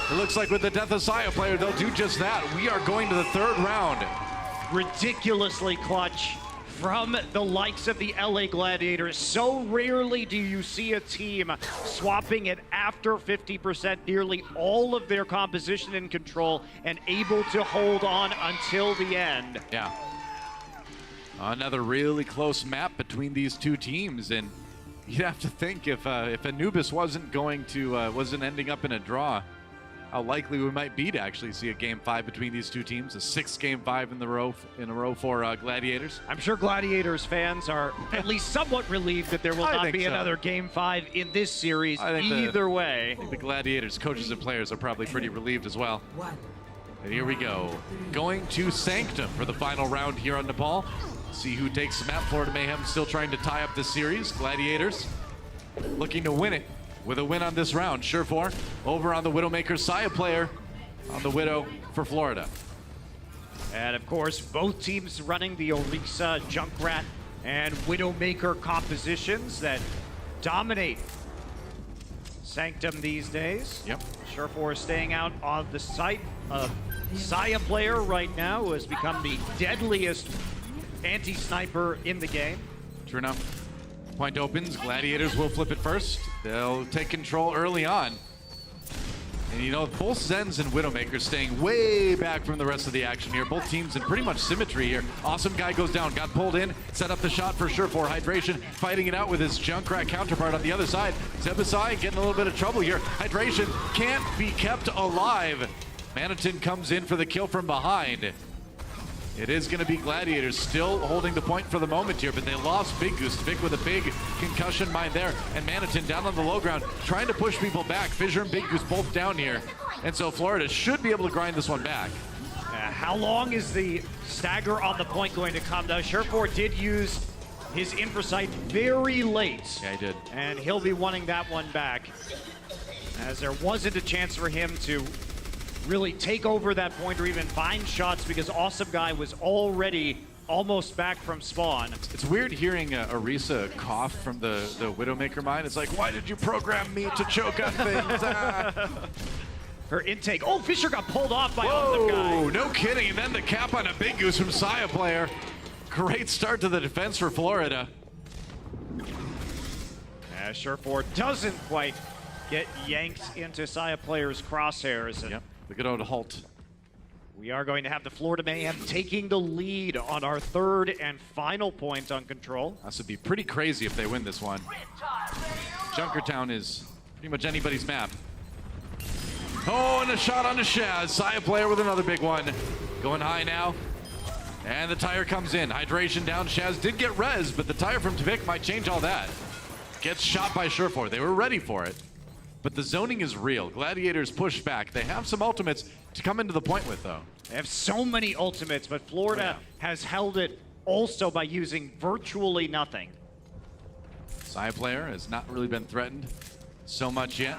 It looks like with the death of Saya player, they'll do just that. We are going to the third round. Ridiculously clutch from the likes of the LA Gladiators. So rarely do you see a team swapping it after 50%, nearly all of their composition in control, and able to hold on until the end. Yeah. Another really close map between these two teams, and you'd have to think if Anubis wasn't ending up in a draw, how likely we might be to actually see a Game 5 between these two teams, a 6th Game 5 in a row for Gladiators. I'm sure Gladiators fans are at least somewhat relieved that there will not be another Game 5 in this series either way. I think the Gladiators coaches and players are probably pretty relieved as well. And here we go, going to Sanctum for the final round here on Nepal. See who takes the map. Florida Mayhem still trying to tie up this series. Gladiators looking to win it with a win on this round. Surefour over on the Widowmaker. Saya player on the Widow for Florida. And of course, both teams running the Orisa, Junkrat, and Widowmaker compositions that dominate Sanctum these days. Yep. Surefour staying out on the site of Saya player right now, who has become the deadliest anti-sniper in the game. True enough. Point opens. Gladiators will flip it first. They'll take control early on. And you know, both Zens and Widowmakers staying way back from the rest of the action here. Both teams in pretty much symmetry here. Awesome Guy goes down, got pulled in, set up the shot for Surefour. Hydration fighting it out with his Junkrat counterpart on the other side. Zebasai getting a little bit of trouble here. Hydration can't be kept alive. Manitin comes in for the kill from behind. It is going to be Gladiators still holding the point for the moment here, but they lost Big Goose. Tvik with a big concussion mine there, and Manitin down on the low ground, trying to push people back. Fissure and Big Goose both down here, and so Florida should be able to grind this one back. How long is the stagger on the point going to come? Now, Surefour did use his infra sight very late. Yeah, he did. And he'll be wanting that one back, as there wasn't a chance for him to really take over that point or even find shots because Awesome Guy was already almost back from spawn. It's weird hearing Orisa cough from the Widowmaker mine. It's like, why did you program me to choke on things? Her intake. Oh, Fisher got pulled off by Awesome Guy. Oh, no kidding. And then the cap on a big goose from Saya player. Great start to the defense for Florida. Surefour doesn't quite get yanked into Saya player's crosshairs. And yep, the good old halt. we are going to have the Florida Mayhem taking the lead on our third and final point on Control. This would be pretty crazy if they win this one. Junkertown is pretty much anybody's map. Oh, and a shot on the Shaz. Saya player with another big one. Going high now. And the tire comes in. Hydration down. Shaz did get res, but the tire from Tvik might change all that. Gets shot by Surefour. They were ready for it. But the zoning is real. Gladiators push back. They have some ultimates to come into the point with, though. They have so many ultimates, but Florida has held it also by using virtually nothing. Saya player has not really been threatened so much yet.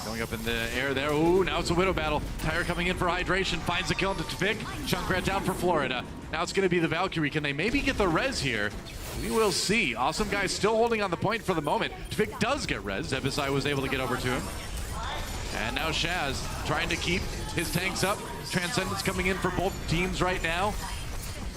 Going up in the air there. Ooh, now it's a Widow battle. Tire coming in for hydration. Finds a kill into Tvik. Junkrat down for Florida. Now it's going to be the Valkyrie. Can they maybe get the res here? We will see. Awesome Guy still holding on the point for the moment. Tvik does get res. Ebisai was able to get over to him. And now Shaz trying to keep his tanks up. Transcendence coming in for both teams right now.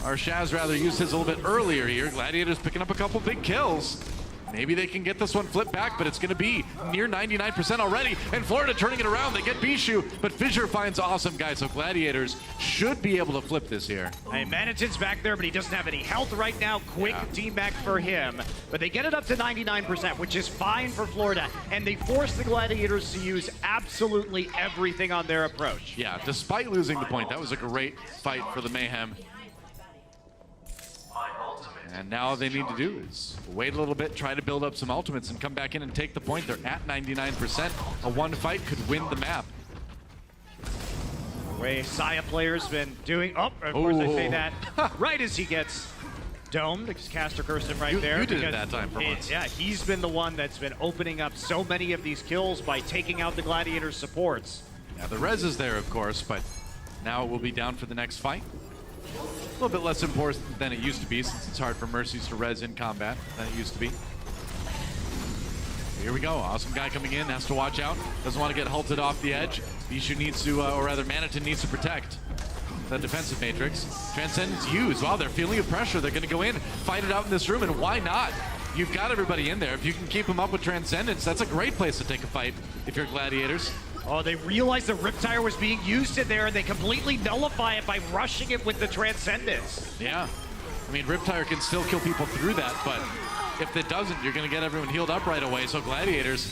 Our Shaz rather used his a little bit earlier here. Gladiators picking up a couple big kills. Maybe they can get this one flipped back, but it's going to be near 99% already. And Florida turning it around. They get Bishu, but Fissure finds Awesome Guy. So Gladiators should be able to flip this here. Hey, Manitin's back there, but he doesn't have any health right now. Quick team back for him. But they get it up to 99%, which is fine for Florida. And they force the Gladiators to use absolutely everything on their approach. Yeah, despite losing the point, that was a great fight for the Mayhem. And now all they need to do is wait a little bit, try to build up some ultimates, and come back in and take the point. They're at 99%. A one fight could win the map. The way Saya player's been doing. Oh, of course I say that right as he gets domed, because Caster cursed him right there. You did it that time for once. Yeah, he's been the one that's been opening up so many of these kills by taking out the Gladiator supports. Yeah, the res is there, of course, but now it will be down for the next fight. A little bit less important than it used to be, since it's hard for Mercies to res in combat than it used to be. Here we go. Awesome Guy coming in, has to watch out. Doesn't want to get halted off the edge. Bishu needs to, or rather Manitin needs to protect the defensive matrix. Transcendence used. Wow, they're feeling the pressure. They're going to go in, fight it out in this room, and why not? You've got everybody in there. If you can keep them up with Transcendence, that's a great place to take a fight if you're Gladiators. Oh, they realized the Riptire was being used in there, and they completely nullify it by rushing it with the Transcendence. Yeah. I mean, Riptire can still kill people through that, but if it doesn't, you're going to get everyone healed up right away. So Gladiators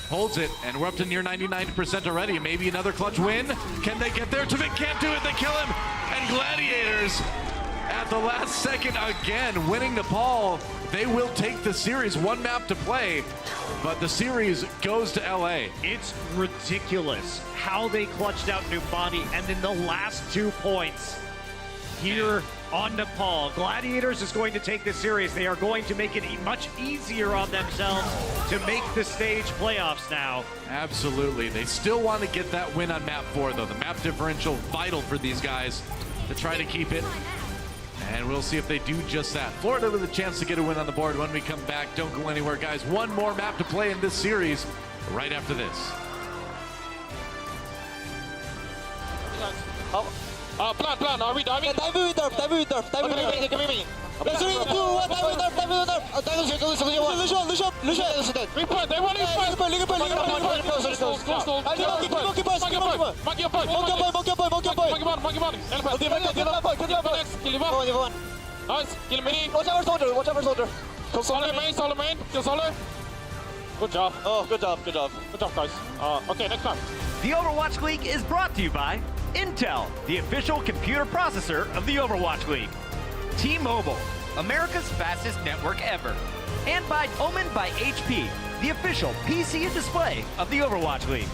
holds it, and we're up to near 99% already. Maybe another clutch win. Can they get there? Tvik can't do it. They kill him. And Gladiators, at the last second again, winning Nepal. They will take the series. One map to play, but the series goes to LA. It's ridiculous how they clutched out Nubani, and then the last 2 points here on Nepal. Gladiators is going to take this series. They are going to make it much easier on themselves to make the stage playoffs now. Absolutely. They still want to get that win on map 4, though. The map differential vital for these guys to try to keep it. And we'll see if they do just that. Florida with a chance to get a win on the board when we come back. Don't go anywhere, guys. One more map to play in this series right after this. Plan. Are we diving? Dive with turf. Come with me. 3, 2, 1, dive with turf. Lucian. Report, they want to fight. Nice, kill me. Watch our soldier. Solo main, kill solo. Good job. Oh, good job, guys. Okay, next time. The Overwatch League is brought to you by Intel, the official computer processor of the Overwatch League. T-Mobile, America's fastest network ever. And by Omen by HP, the official PC and display of the Overwatch League.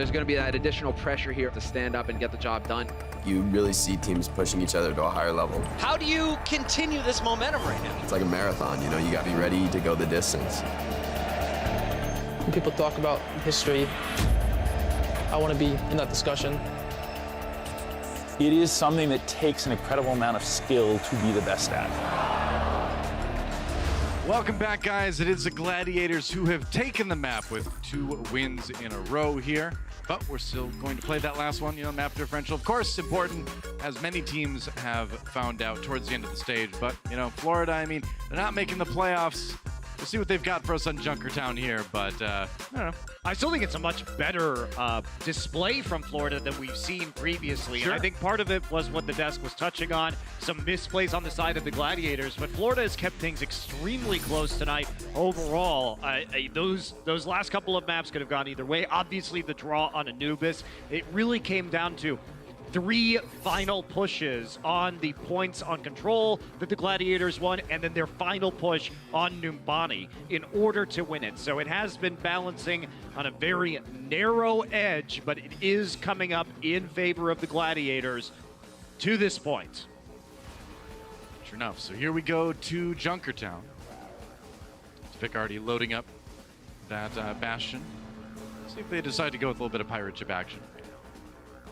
there's going to be that additional pressure here to stand up and get the job done. You really see teams pushing each other to a higher level. How do you continue this momentum right now? It's like a marathon, you know, you got to be ready to go the distance. When people talk about history, I want to be in that discussion. It is something that takes an incredible amount of skill to be the best at. Welcome back, guys. It is the Gladiators who have taken the map with 2 wins in a row here. But we're still going to play that last one, you know, map differential. Of course, important, as many teams have found out towards the end of the stage. But, you know, Florida, I mean, they're not making the playoffs. We'll see what they've got for us on Junkertown here, but I don't know. I still think it's a much better display from Florida than we've seen previously. Sure. And I think part of it was what the desk was touching on, some misplays on the side of the Gladiators, but Florida has kept things extremely close tonight overall. Those last couple of maps could have gone either way. Obviously, the draw on Anubis, it really came down to 3 final pushes on the points on control that the Gladiators won, and then their final push on Numbani in order to win it. So it has been balancing on a very narrow edge, but it is coming up in favor of the Gladiators to this point. Sure enough. So here we go to Junkertown. Vic already loading up that Bastion. See if they decide to go with a little bit of pirate ship action.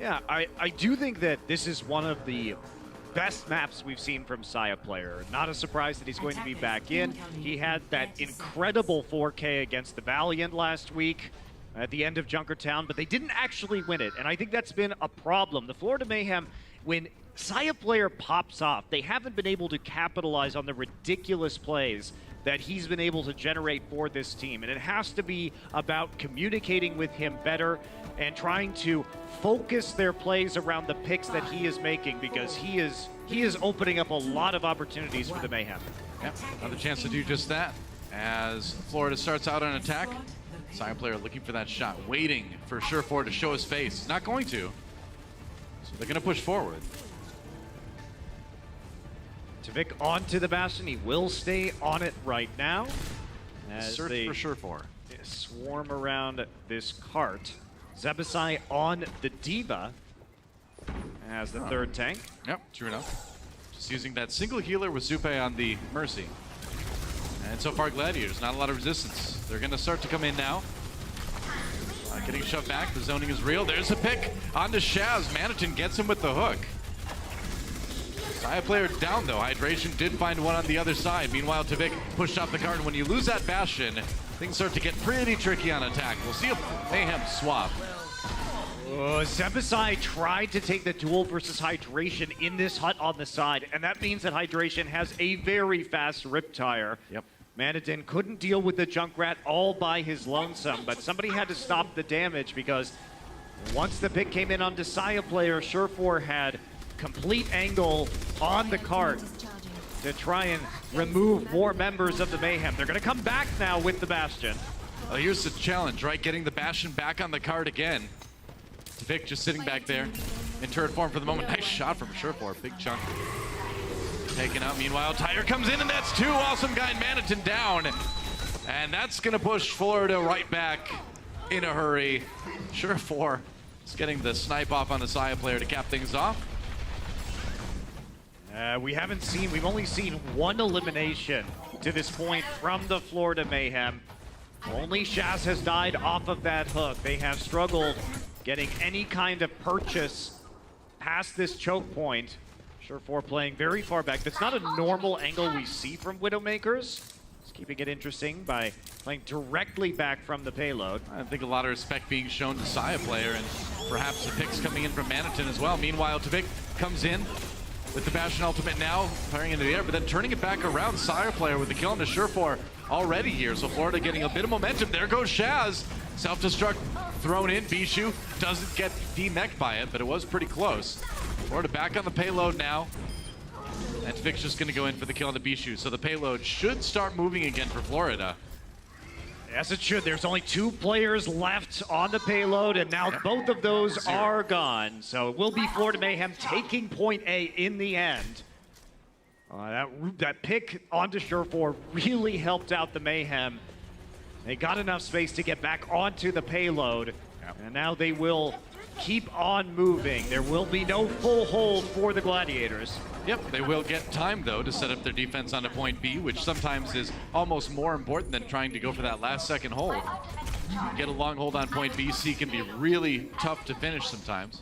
Yeah, I do think that this is one of the best maps we've seen from Saya player. Not a surprise that he's going to be back in. He had that incredible 4K against the Valiant last week at the end of Junkertown, but they didn't actually win it, and I think that's been a problem. The Florida Mayhem, when Saya player pops off, they haven't been able to capitalize on the ridiculous plays that he's been able to generate for this team. And it has to be about communicating with him better and trying to focus their plays around the picks that he is making, because he is opening up a lot of opportunities for the Mayhem. Yep, another chance to do just that as Florida starts out on attack. Side player looking for that shot, waiting for Surefour to show his face. He's not going to, so they're going to push forward. Tavik onto the Bastion. He will stay on it right now as Search they for Surefour. swarm around this cart. Zebasai on the Diva as the third tank. Yep, true enough. Just using that single healer with Zupe on the Mercy. And so far, Gladiators, not a lot of resistance. They're going to start to come in now. Getting shoved back, the zoning is real. There's a pick onto Shaz. Manitin gets him with the hook. Saya player down though. Hydration did find one on the other side. Meanwhile, Tavik pushed off the card. And when you lose that Bastion, things start to get pretty tricky on attack. We'll see a Mayhem swap. Zebasai tried to take the duel versus Hydration in this hut on the side, and that means that Hydration has a very fast Riptire. Yep. Manadin couldn't deal with the Junkrat all by his lonesome, but somebody had to stop the damage, because once the pick came in on Desaya player, Surefour had complete angle on the cart to try and remove more members of the Mayhem. They're going to come back now with the Bastion. Well, here's the challenge, right? Getting the Bastion back on the card again. Vic just sitting back there in turret form for the moment. Nice shot from Surefour, big chunk. Taken out. Meanwhile, Tyre comes in, and that's 2. Awesome guy and Manitin down. And that's going to push Florida right back in a hurry. Surefour is getting the snipe off on the Saya player to cap things off. We've only seen 1 elimination to this point from the Florida Mayhem. Only Shaz has died off of that hook. They have struggled getting any kind of purchase past this choke point. Surefour playing very far back. That's not a normal angle we see from Widowmakers. Just keeping it interesting by playing directly back from the payload. I think a lot of respect being shown to Saya player, and perhaps the picks coming in from Manitin as well. Meanwhile, Tavik comes in with the Bastion ultimate now, firing into the air, but then turning it back around. Saya player with the kill into Surefour already here. So Florida getting a bit of momentum. There goes Shaz. Self-destruct thrown in. Bishu doesn't get de-mech'd by it, but it was pretty close. Florida back on the payload now. And Vic's just going to go in for the kill on the Bishu. So the payload should start moving again for Florida. Yes, it should. There's only 2 players left on the payload, and now both of those are gone. So it will be Florida Mayhem taking point A in the end. That pick onto Surefour really helped out the Mayhem. They got enough space to get back onto the payload. Yeah. And now they will keep on moving. There will be no full hold for the Gladiators. Yep, they will get time, though, to set up their defense onto point B, which sometimes is almost more important than trying to go for that last second hold. Get a long hold on point B. C can be really tough to finish sometimes.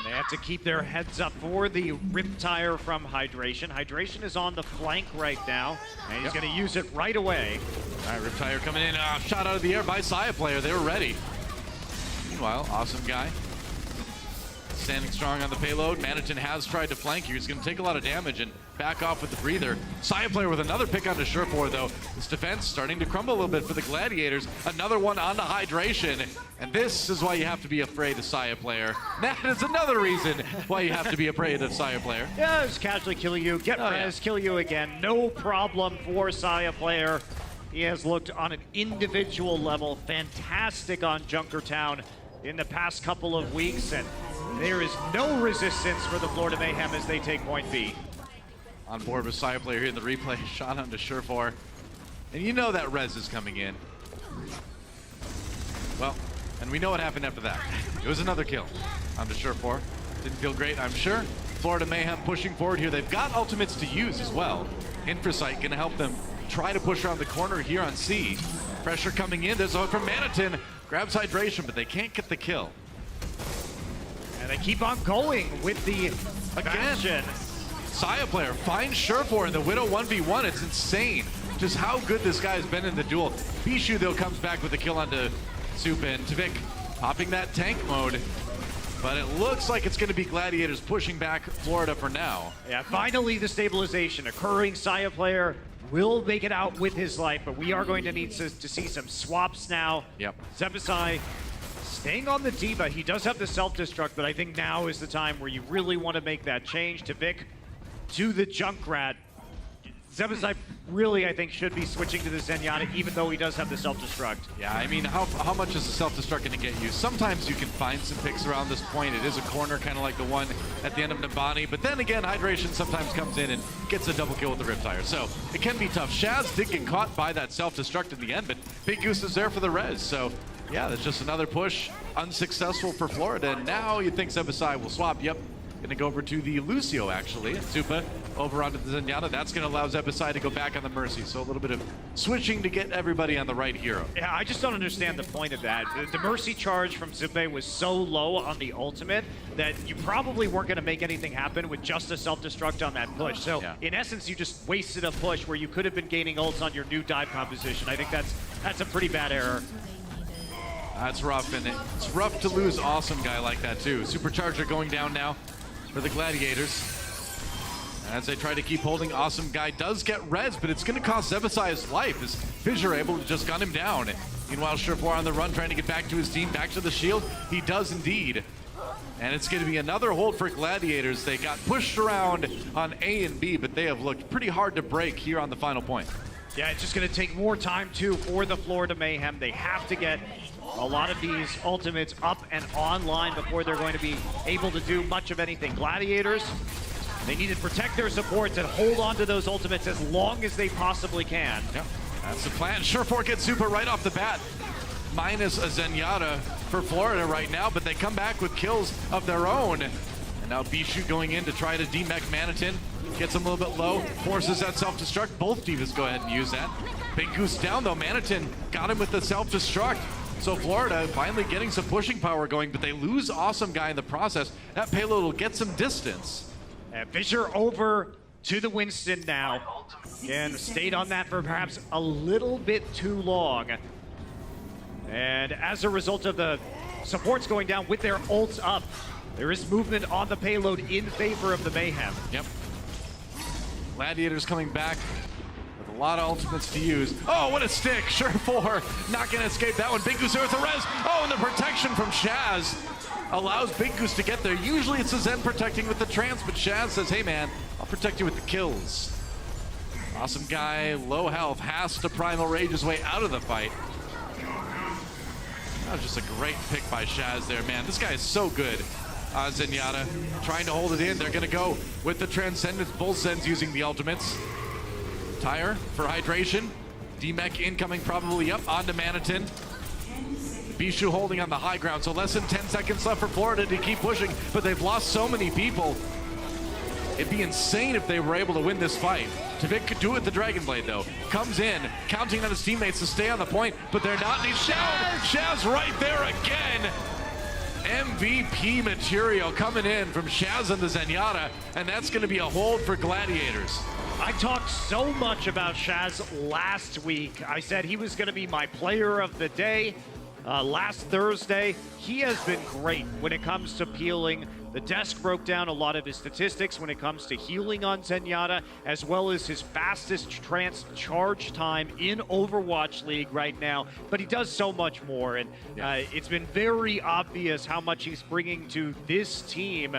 They have to keep their heads up for the Riptire from Hydration. Hydration is on the flank right now, and he's going to use it right away. All right, Riptire coming in. Shot out of the air by Saya player. They were ready. Meanwhile, awesome guy standing strong on the payload. Manitin has tried to flank here. He's going to take a lot of damage and back off with the breather. Saya player with another pick onto Surefour, though. This defense starting to crumble a little bit for the Gladiators. Another one onto Hydration. And this is why you have to be afraid of Saya player. That is another reason why you have to be afraid of Saya player. Yeah, just casually kill you, get res, kill you again. No problem for Saya player. He has looked on an individual level fantastic on Junkertown in the past couple of weeks, and there is no resistance for the Florida Mayhem as they take point B. On board with Saya player here in the replay, shot onto Surefour. And you know that res is coming in. Well, and we know what happened after that. It was another kill onto Surefour. Didn't feel great, I'm sure. Florida Mayhem pushing forward here. They've got ultimates to use as well. Infrasight gonna help them try to push around the corner here on C. Pressure coming in, there's one from Manitin. Grabs Hydration, but they can't get the kill. And they keep on going with the Again, Saya player finds Surefour in the Widow 1v1. It's insane just how good this guy has been in the duel. Bishu, though, comes back with a kill onto Supin. Tvik popping that tank mode. But it looks like it's going to be Gladiators pushing back Florida for now. Yeah, finally the stabilization occurring. Saya player will make it out with his life, but we are going to need to see some swaps now. Yep. Zebasai staying on the D.Va. He does have the self-destruct, but I think now is the time where you really want to make that change. Tvik to the Junkrat. Zebasai really, I think, should be switching to the Zenyatta, even though he does have the self-destruct. Yeah, I mean, how much is the self-destruct going to get you? Sometimes you can find some picks around this point. It is a corner, kind of like the one at the end of Nabani. But then again, Hydration sometimes comes in and gets a double kill with the Riptire. So it can be tough. Shaz did get caught by that self-destruct in the end, but Big Goose is there for the res. So yeah, that's just another push. Unsuccessful for Florida. And now you think Zebasai will swap. Yep. Gonna go over to the Lucio, actually. Supa over onto the Zenyatta. That's gonna allow Zebasai to go back on the Mercy. So a little bit of switching to get everybody on the right hero. Yeah, I just don't understand the point of that. The Mercy charge from Zube was so low on the ultimate that you probably weren't gonna make anything happen with just a self-destruct on that push. So in essence, you just wasted a push where you could have been gaining ults on your new dive composition. I think that's a pretty bad error. That's rough, and it's rough to lose awesome guy like that too. Supercharger going down now for the Gladiators. As they try to keep holding, awesome guy does get res, but it's going to cost Zebasai his life as Fissure able to just gun him down. Meanwhile, Surefour on the run, trying to get back to his team, back to the shield. He does indeed. And it's going to be another hold for Gladiators. They got pushed around on A and B, but they have looked pretty hard to break here on the final point. Yeah, it's just going to take more time, too, for the Florida Mayhem. They have to get a lot of these ultimates up and online before they're going to be able to do much of anything. Gladiators, they need to protect their supports and hold on to those ultimates as long as they possibly can. Yeah, that's the plan. Surefour gets Super right off the bat. Minus a Zenyatta for Florida right now, but they come back with kills of their own. And now Bishu going in to try to demech Manitin. Gets him a little bit low, forces that self-destruct. Both divas go ahead and use that. Big Goose down though. Manitin got him with the self-destruct. So Florida finally getting some pushing power going, but they lose awesome guy in the process. That payload will get some distance. And Fissure over to the Winston now. And stayed on that for perhaps a little bit too long. And as a result of the supports going down with their ults up, there is movement on the payload in favor of the Mayhem. Yep. Gladiators coming back with a lot of ultimates to use. Oh, what a stick. Surefour not going to escape that one. Big Goose there with the res. Oh, and the protection from Shaz allows Big Goose to get there. Usually it's a Zen protecting with the trance, but Shaz says, hey man, I'll protect you with the kills. Awesome guy, low health, has to Primal Rage his way out of the fight. That was just a great pick by Shaz there, man. This guy is so good. Zenyatta trying to hold it in. They're going to go with the Transcendence. Both Zens using the ultimates. Tire for Hydration. DMech incoming probably up onto Manitin. Bishu holding on the high ground, so less than 10 seconds left for Florida to keep pushing, but they've lost so many people. It'd be insane if they were able to win this fight. Tvik could do it with the Dragon Blade, though. Comes in, counting on his teammates to stay on the point, but they're not. And he's Shaz right there again. MVP material coming in from Shaz and the Zenyatta, and that's going to be a hold for Gladiators. I talked so much about Shaz last week. I said he was going to be my player of the day last Thursday. He has been great when it comes to peeling. The desk broke down a lot of his statistics when it comes to healing on Zenyatta, as well as his fastest charge time in Overwatch League right now. But he does so much more, and it's been very obvious how much he's bringing to this team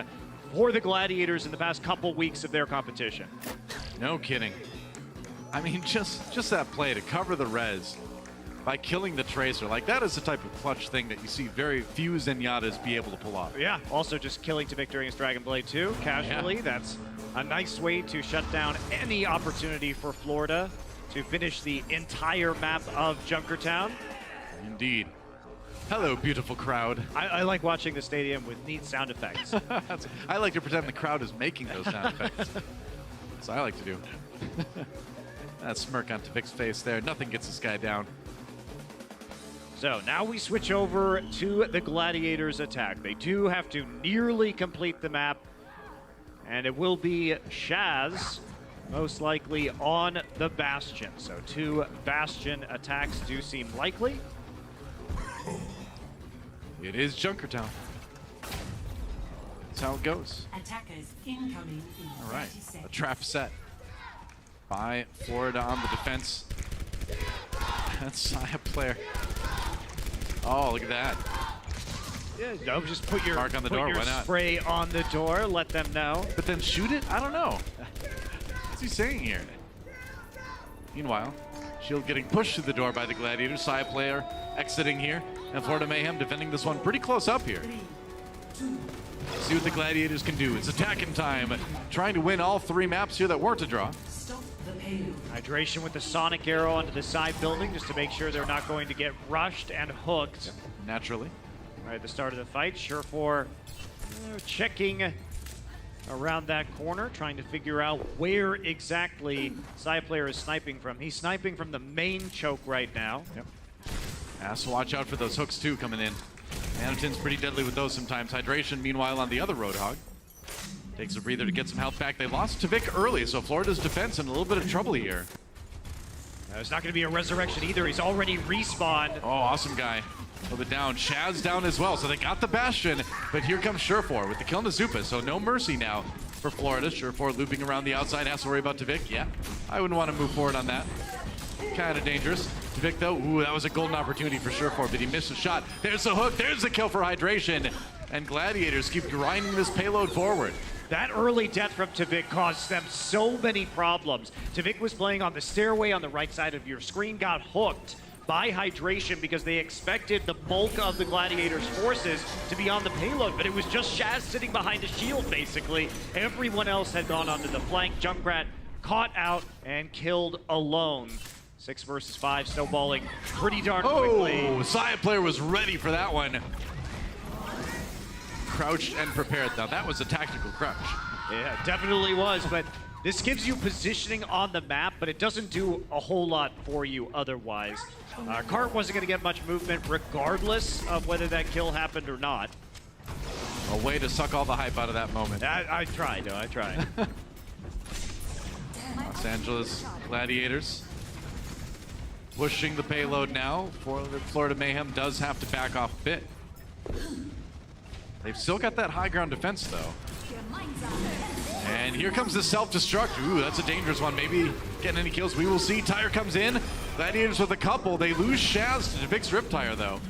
for the Gladiators in the past couple weeks of their competition. No kidding. I mean, just that play to cover the res by killing the Tracer, like that is the type of clutch thing that you see very few Zenyatas be able to pull off. Yeah, also just killing Tvik during his Dragon Blade too, casually. Yeah. That's a nice way to shut down any opportunity for Florida to finish the entire map of Junkertown. Indeed. Hello, beautiful crowd. I like watching the stadium with neat sound effects. I like to pretend the crowd is making those sound effects. That's what I like to do. That smirk on Tvik's face there. Nothing gets this guy down. So now we switch over to the Gladiators attack. They do have to nearly complete the map, and it will be Shaz most likely on the Bastion. So 2 Bastion attacks do seem likely. It is Junkertown. That's how it goes. Attackers incoming in all right, 30 seconds. A trap set by Florida on the defense. That's Saya player. Oh, look at that. Yeah, no, just put your, mark on the door. Why not? Spray on the door, let them know. But then shoot it? I don't know. What's he saying here? Meanwhile, Shield getting pushed through the door by the Gladiators. Saya player exiting here. And Florida Mayhem defending this one pretty close up here. See what the Gladiators can do. It's attacking time. Trying to win all 3 maps here that weren't a draw. Hydration with the Sonic Arrow onto the side building just to make sure they're not going to get rushed and hooked. Yep, naturally. Right at the start of the fight, Surefour checking around that corner, trying to figure out where exactly Saya player is sniping from. He's sniping from the main choke right now. Yep. Has to watch out for those hooks too coming in. Anatin's pretty deadly with those sometimes. Hydration, meanwhile, on the other Roadhog. Takes a breather to get some health back. They lost Tvik early, so Florida's defense in a little bit of trouble here. There's not going to be a resurrection either. He's already respawned. Oh, awesome guy. Hold it down. Shaz down as well, so they got the Bastion, but here comes Surefour with the kill on the Zupa, so no mercy now for Florida. Surefour looping around the outside, has to worry about Tvik. Yeah, I wouldn't want to move forward on that. Kind of dangerous. Tvik, though, ooh, that was a golden opportunity for Surefour, but he missed a shot. There's the hook. There's the kill for Hydration. And Gladiators keep grinding this payload forward. That early death from Tvik caused them so many problems. Tvik was playing on the stairway on the right side of your screen, got hooked by Hydration because they expected the bulk of the Gladiators' forces to be on the payload, but it was just Shaz sitting behind a shield, basically. Everyone else had gone onto the flank. Junkrat caught out and killed alone. 6 versus 5, snowballing pretty darn quickly. Oh, Saya player was ready for that one. Crouched and prepared. Now that was a tactical crouch. Yeah, definitely was, but this gives you positioning on the map, but it doesn't do a whole lot for you otherwise. Cart wasn't going to get much movement regardless of whether that kill happened or not. A way to suck all the hype out of that moment. I tried, though. I tried. Los Angeles Gladiators pushing the payload now. Florida Mayhem does have to back off a bit. They've still got that high ground defense, though. And here comes the self-destruct. Ooh, that's a dangerous one. Maybe getting any kills. We will see. Tire comes in. Gladiators with a couple. They lose Shaz to Tvik's Riptire, though.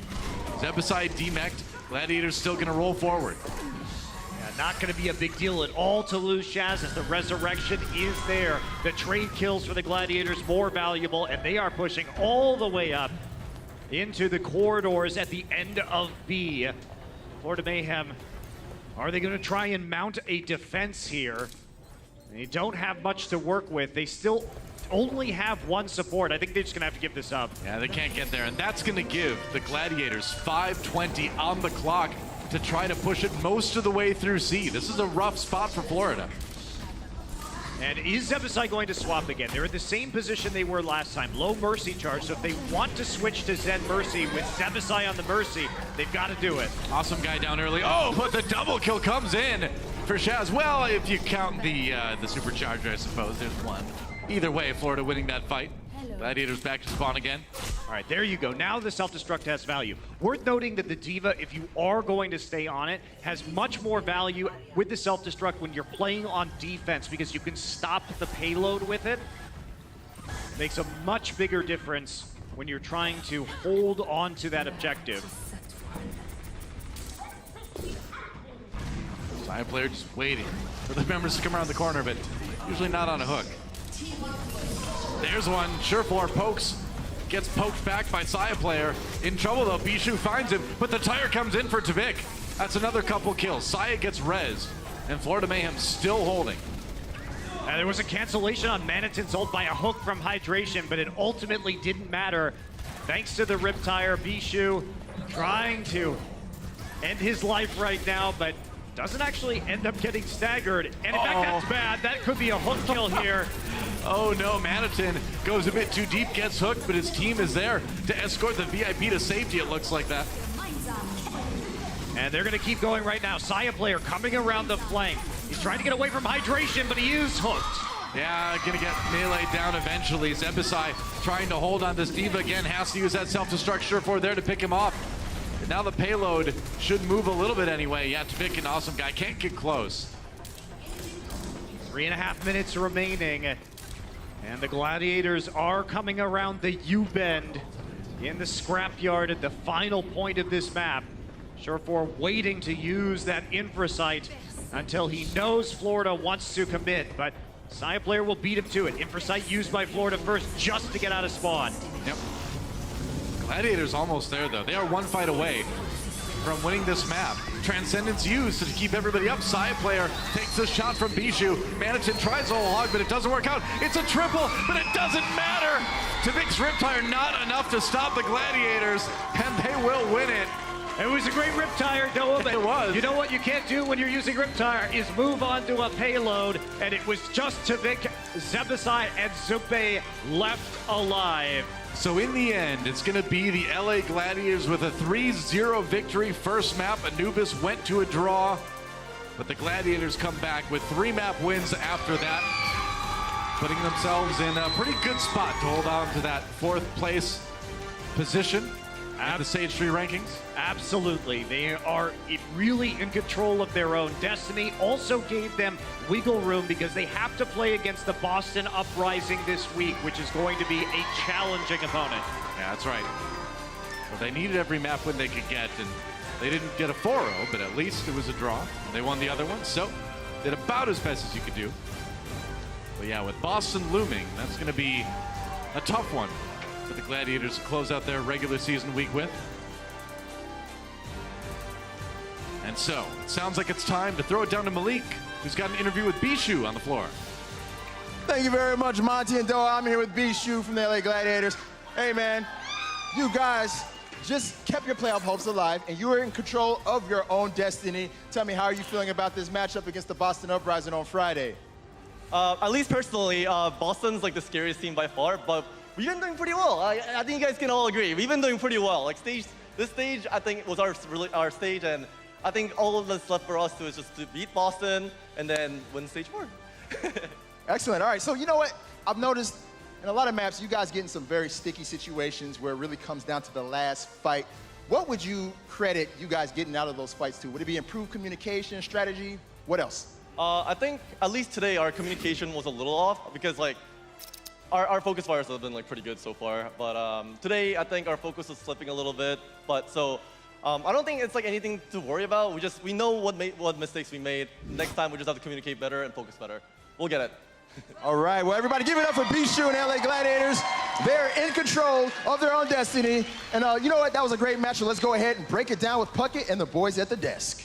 Zebaside demeched. Gladiators still going to roll forward. Yeah, not going to be a big deal at all to lose Shaz as the resurrection is there. The trade kills for the Gladiators more valuable, and they are pushing all the way up into the corridors at the end of B. Florida Mayhem, are they going to try and mount a defense here? They don't have much to work with. They still only have one support. I think they're just going to have to give this up. Yeah, they can't get there, and that's going to give the Gladiators 5:20 on the clock to try to push it most of the way through C. This is a rough spot for Florida. And is Zebasai going to swap again? They're in the same position they were last time. Low Mercy charge, so if they want to switch to Zen Mercy with Zebasai on the Mercy, they've got to do it. Awesome guy down early. Oh, but the double kill comes in for Shaz. Well, if you count the supercharger, I suppose, there's one. Either way, Florida winning that fight. Gladiators back to spawn again. All right, there you go. Now the self-destruct has value. Worth noting that the D.Va, if you are going to stay on it, has much more value with the self-destruct when you're playing on defense because you can stop the payload with it. Makes a much bigger difference when you're trying to hold on to that objective. Side player just waiting for the members to come around the corner, but usually not on a hook. There's one. Surefour pokes. Gets poked back by Saya player. In trouble though. Bishu finds him, but the tire comes in for Tavik. That's another couple kills. Saya gets rezzed, and Florida Mayhem still holding. There was a cancellation on Manitin's ult by a hook from Hydration, but it ultimately didn't matter. Thanks to the Rip Tire, Bishu trying to end his life right now, but doesn't actually end up getting staggered. And in fact, that's bad. That could be a hook kill here. Oh no, Manitin goes a bit too deep, gets hooked, but his team is there to escort the VIP to safety, it looks like that. And they're going to keep going right now. Saya player coming around the flank. He's trying to get away from Hydration, but he is hooked. Yeah, gonna get melee down eventually. Zebasai trying to hold on this D.Va again, has to use that self-destruct Surefour there to pick him off. And now the payload should move a little bit anyway. Yeah, Tavik, an awesome guy, can't get close. 3.5 minutes remaining. And the Gladiators are coming around the U-bend in the scrapyard at the final point of this map. Surefour waiting to use that Infrasight until he knows Florida wants to commit, but Saya player will beat him to it. Infrasight used by Florida first just to get out of spawn. Yep. Gladiators almost there though. They are one fight away from winning this map. Transcendence used to keep everybody up. Saya player takes a shot from Bishu. Manitin tries a hog, but it doesn't work out. It's a triple, but it doesn't matter. Tavik's Riptire not enough to stop the Gladiators, and they will win it. It was a great Riptire, Noah, but it was. You know what you can't do when you're using Riptire is move on to a payload, and it was just Tavik, Zebasai, and Zube left alive. So in the end, it's going to be the LA Gladiators with a 3-0 victory. First map, Anubis went to a draw, but the Gladiators come back with 3 map wins after that, putting themselves in a pretty good spot to hold on to that 4th place position at the Stage 3 rankings. Absolutely. They are really in control of their own destiny. Also gave them wiggle room because they have to play against the Boston Uprising this week, which is going to be a challenging opponent. Yeah, that's right. Well, they needed every map win they could get, and they didn't get a 4-0, but at least it was a draw. They won the other one, so did about as best as you could do. But yeah, with Boston looming, that's going to be a tough one for the Gladiators to close out their regular season week with. And so, it sounds like it's time to throw it down to Malik, who's got an interview with Bishu on the floor. Thank you very much, Monty and Doa. I'm here with Bishu from the LA Gladiators. Hey, man, you guys just kept your playoff hopes alive, and you were in control of your own destiny. Tell me, how are you feeling about this matchup against the Boston Uprising on Friday? At least personally, Boston's like the scariest team by far, but we've been doing pretty well. I think you guys can all agree. We've been doing pretty well. Like this stage, I think was our stage, and I think all of that's left for us is just to beat Boston and then win stage 4. Excellent. All right. So you know what? I've noticed in a lot of maps, you guys get in some very sticky situations where it really comes down to the last fight. What would you credit you guys getting out of those fights to? Would it be improved communication, strategy? What else? I think at least today our communication was a little off because like our focus fires have been like pretty good so far. But today I think our focus is slipping a little bit. But so I don't think it's like anything to worry about. We know what mistakes we made. Next time we just have to communicate better and focus better. We'll get it. All right. Well, everybody give it up for Bishu and LA Gladiators. They're in control of their own destiny. And you know what? That was a great match. So let's go ahead and break it down with Puckett and the boys at the desk.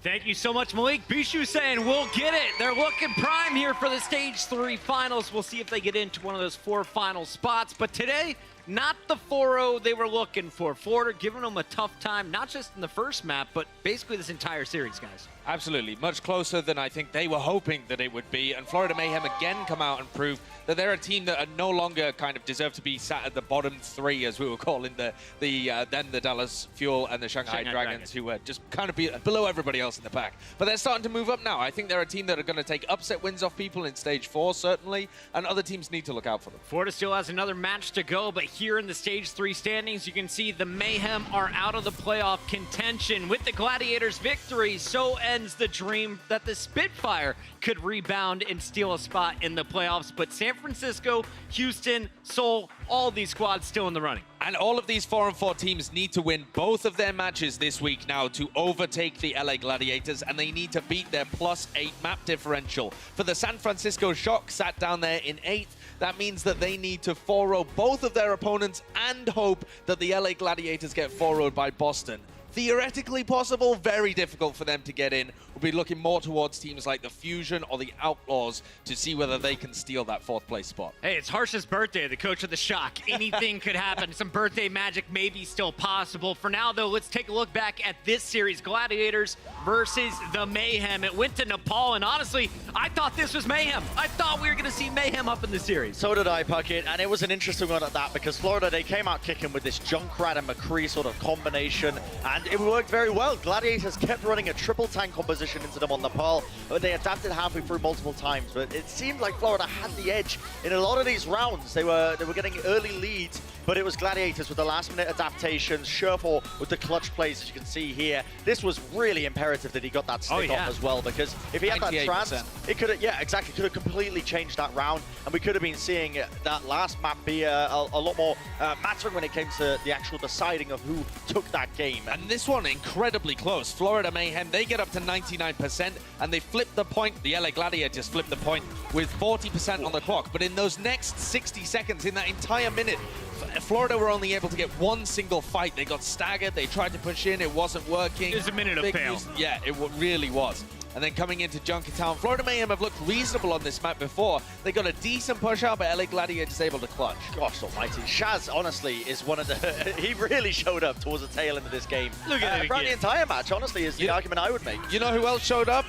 Thank you so much, Malik. Bishu saying we'll get it. They're looking prime here for the Stage 3 finals. We'll see if they get into one of those 4 final spots. But today, not the 4-0 they were looking for. Florida giving them a tough time, not just in the first map, but basically this entire series, guys. Absolutely. Much closer than I think they were hoping that it would be. And Florida Mayhem again come out and prove that they're a team that are no longer kind of deserve to be sat at the bottom 3, as we were calling then the Dallas Fuel and the Shanghai Dragons, who were just kind of below everybody else in the pack. But they're starting to move up now. I think they're a team that are going to take upset wins off people in Stage 4, certainly, and other teams need to look out for them. Florida still has another match to go, but here in the Stage 3 standings, you can see the Mayhem are out of the playoff contention. With the Gladiators' victory, so ends the dream that the Spitfire could rebound and steal a spot in the playoffs. But San Francisco, Houston, Seoul, all these squads still in the running. And all of these 4-on-4 teams need to win both of their matches this week now to overtake the LA Gladiators, and they need to beat their +8 map differential. For the San Francisco Shock, sat down there in 8th, that means that they need to 4-0 both of their opponents and hope that the LA Gladiators get 4-0'd by Boston. Theoretically possible, very difficult for them to get in. We'll be looking more towards teams like the Fusion or the Outlaws to see whether they can steal that 4th place spot. Hey, it's Harsh's birthday, the coach of the Shock. Anything could happen. Some birthday magic may be still possible. For now, though, let's take a look back at this series. Gladiators versus the Mayhem. It went to Nepal, and honestly, I thought this was Mayhem. I thought we were going to see Mayhem up in the series. So did I, Puckett, and it was an interesting one at that because Florida, they came out kicking with this Junkrat and McCree sort of combination, and it worked very well. Gladiators kept running a triple tank composition into them on Nepal, but they adapted halfway through multiple times. But it seemed like Florida had the edge in a lot of these rounds. They were getting early leads, but it was Gladiators with the last-minute adaptations, Sherfor with the clutch plays, as you can see here. This was really imperative that he got that stick off as well, because if he had that trance, it could have, could have completely changed that round, and we could have been seeing that last map be a lot more mattering when it came to the actual deciding of who took that game. And this one, incredibly close. Florida Mayhem, they get up to 99%, and they flip the point. The LA Gladiators flip the point with 40% on the clock. But in those next 60 seconds, in that entire minute, Florida were only able to get one single fight. They got staggered. They tried to push in. It wasn't working. It was a minute of fail. Yeah, it really was. And then coming into Junkertown, Florida Mayhem have looked reasonable on this map before. They got a decent push out, but LA Gladiators able to clutch. Gosh almighty. Shaz, honestly, is one of the... he really showed up towards the tail end of this game. Look at it throughout the entire match, honestly, is the argument I would make. You know who else showed up?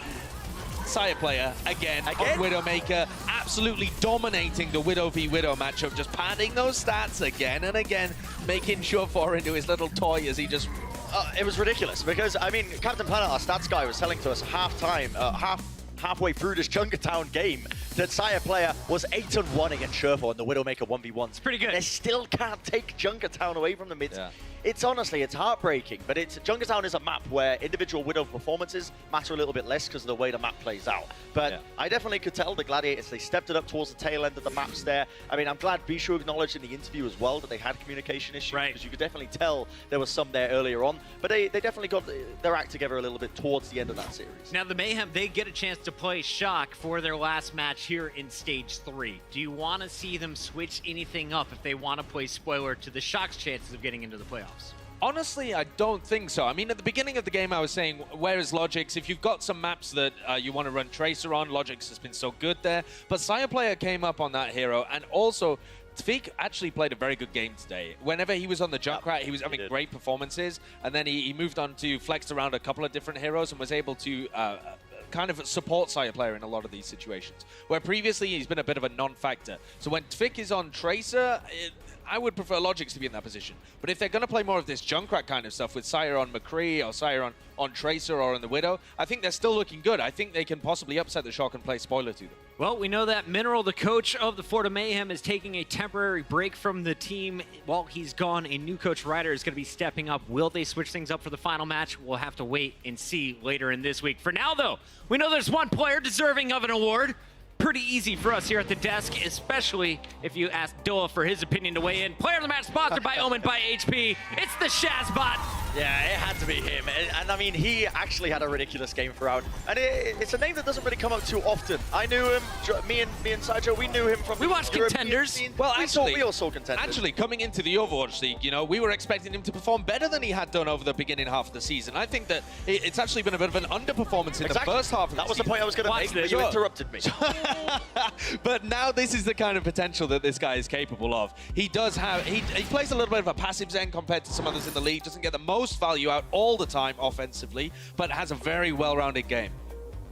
Sire player, again? on Widowmaker, absolutely dominating the Widow v Widow matchup, just padding those stats again and again, making sure for into his little toy as he just... it was ridiculous because, I mean, Captain Planet, our stats guy, was telling to us halfway through this Junkertown game that Sire player was 8-1 against Sherfor in the Widowmaker 1v1s. It's pretty good. They still can't take Junkertown away from them. It's honestly, it's heartbreaking, but Junkertown is a map where individual Widow performances matter a little bit less because of the way the map plays out. But I definitely could tell the Gladiators, they stepped it up towards the tail end of the maps there. I mean, I'm glad Bishu acknowledged in the interview as well that they had communication issues, because you could definitely tell there was some there earlier on. But they definitely got their act together a little bit towards the end of that series. Now the Mayhem, they get a chance to play Shock for their last match here in Stage 3. Do you want to see them switch anything up if they want to play spoiler to the Shock's chances of getting into the playoffs? Honestly, I don't think so. I mean, at the beginning of the game, I was saying, where is Logix? If you've got some maps that you want to run Tracer on, Logix has been so good there. But Sire player came up on that hero, and also Tfik actually played a very good game today. Whenever he was on the Junkrat, he was having great performances, and then he moved on to flex around a couple of different heroes and was able to kind of support Sire player in a lot of these situations, where previously he's been a bit of a non-factor. So when Tfik is on Tracer, I would prefer Logix to be in that position. But if they're going to play more of this Junkrat kind of stuff with Sire on McCree or Sire on Tracer or on the Widow, I think they're still looking good. I think they can possibly upset the Shock and play spoiler to them. Well, we know that Mineral, the coach of the Florida Mayhem, is taking a temporary break from the team. While he's gone, a new coach, Ryder, is going to be stepping up. Will they switch things up for the final match? We'll have to wait and see later in this week. For now, though, we know there's one player deserving of an award. Pretty easy for us here at the desk, especially if you ask Doa for his opinion to weigh in. Player of the match sponsored by Omen by HP. It's the Shazbot. Yeah, it had to be him. And I mean, he actually had a ridiculous game throughout. And it's a name that doesn't really come up too often. I knew him, me and Sideshow, we knew him from We watched Contenders. Scene. Well, We all saw Contenders. Actually, coming into the Overwatch League, you know, we were expecting him to perform better than he had done over the beginning half of the season. I think that it's actually been a bit of an underperformance in the first half of the season. That was the point I was going to make, but you interrupted me. But now this is the kind of potential that this guy is capable of. He does have, he plays a little bit of a passive zen compared to some others in the league, doesn't get the most value out all the time offensively, but has a very well-rounded game.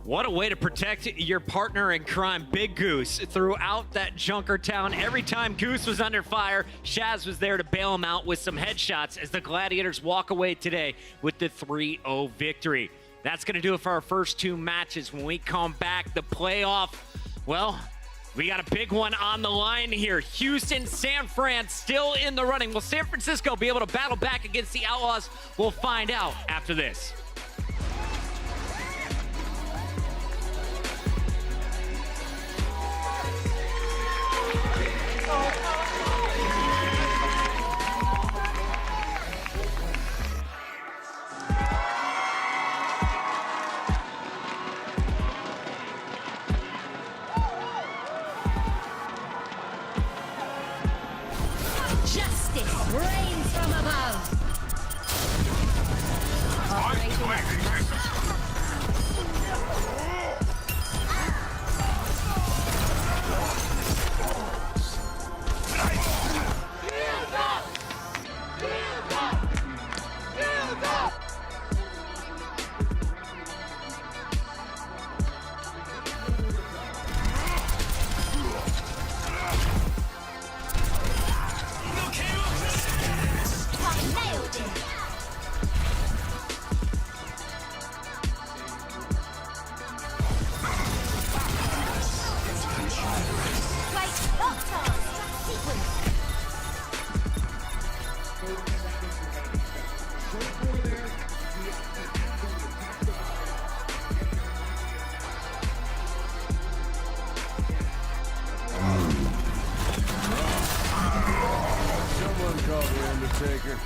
What a way to protect your partner in crime, Big Goose, throughout that Junkertown. Every time Goose was under fire, Shaz was there to bail him out with some headshots as the Gladiators walk away today with the 3-0 victory. That's going to do it for our first two matches. When we come back, the playoff, well, we got a big one on the line here. Houston, San Fran still in the running. Will San Francisco be able to battle back against the Outlaws? We'll find out after this. Justice reigns from above. Someone call the Undertaker.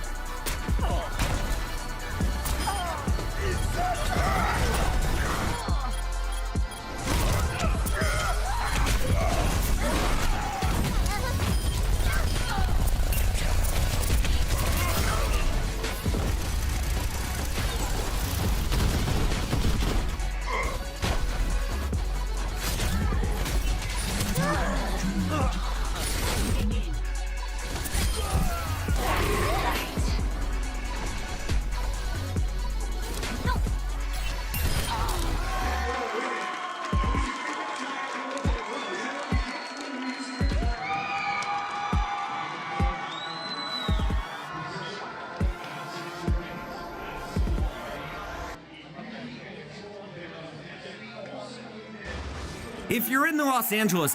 If you're in the Los Angeles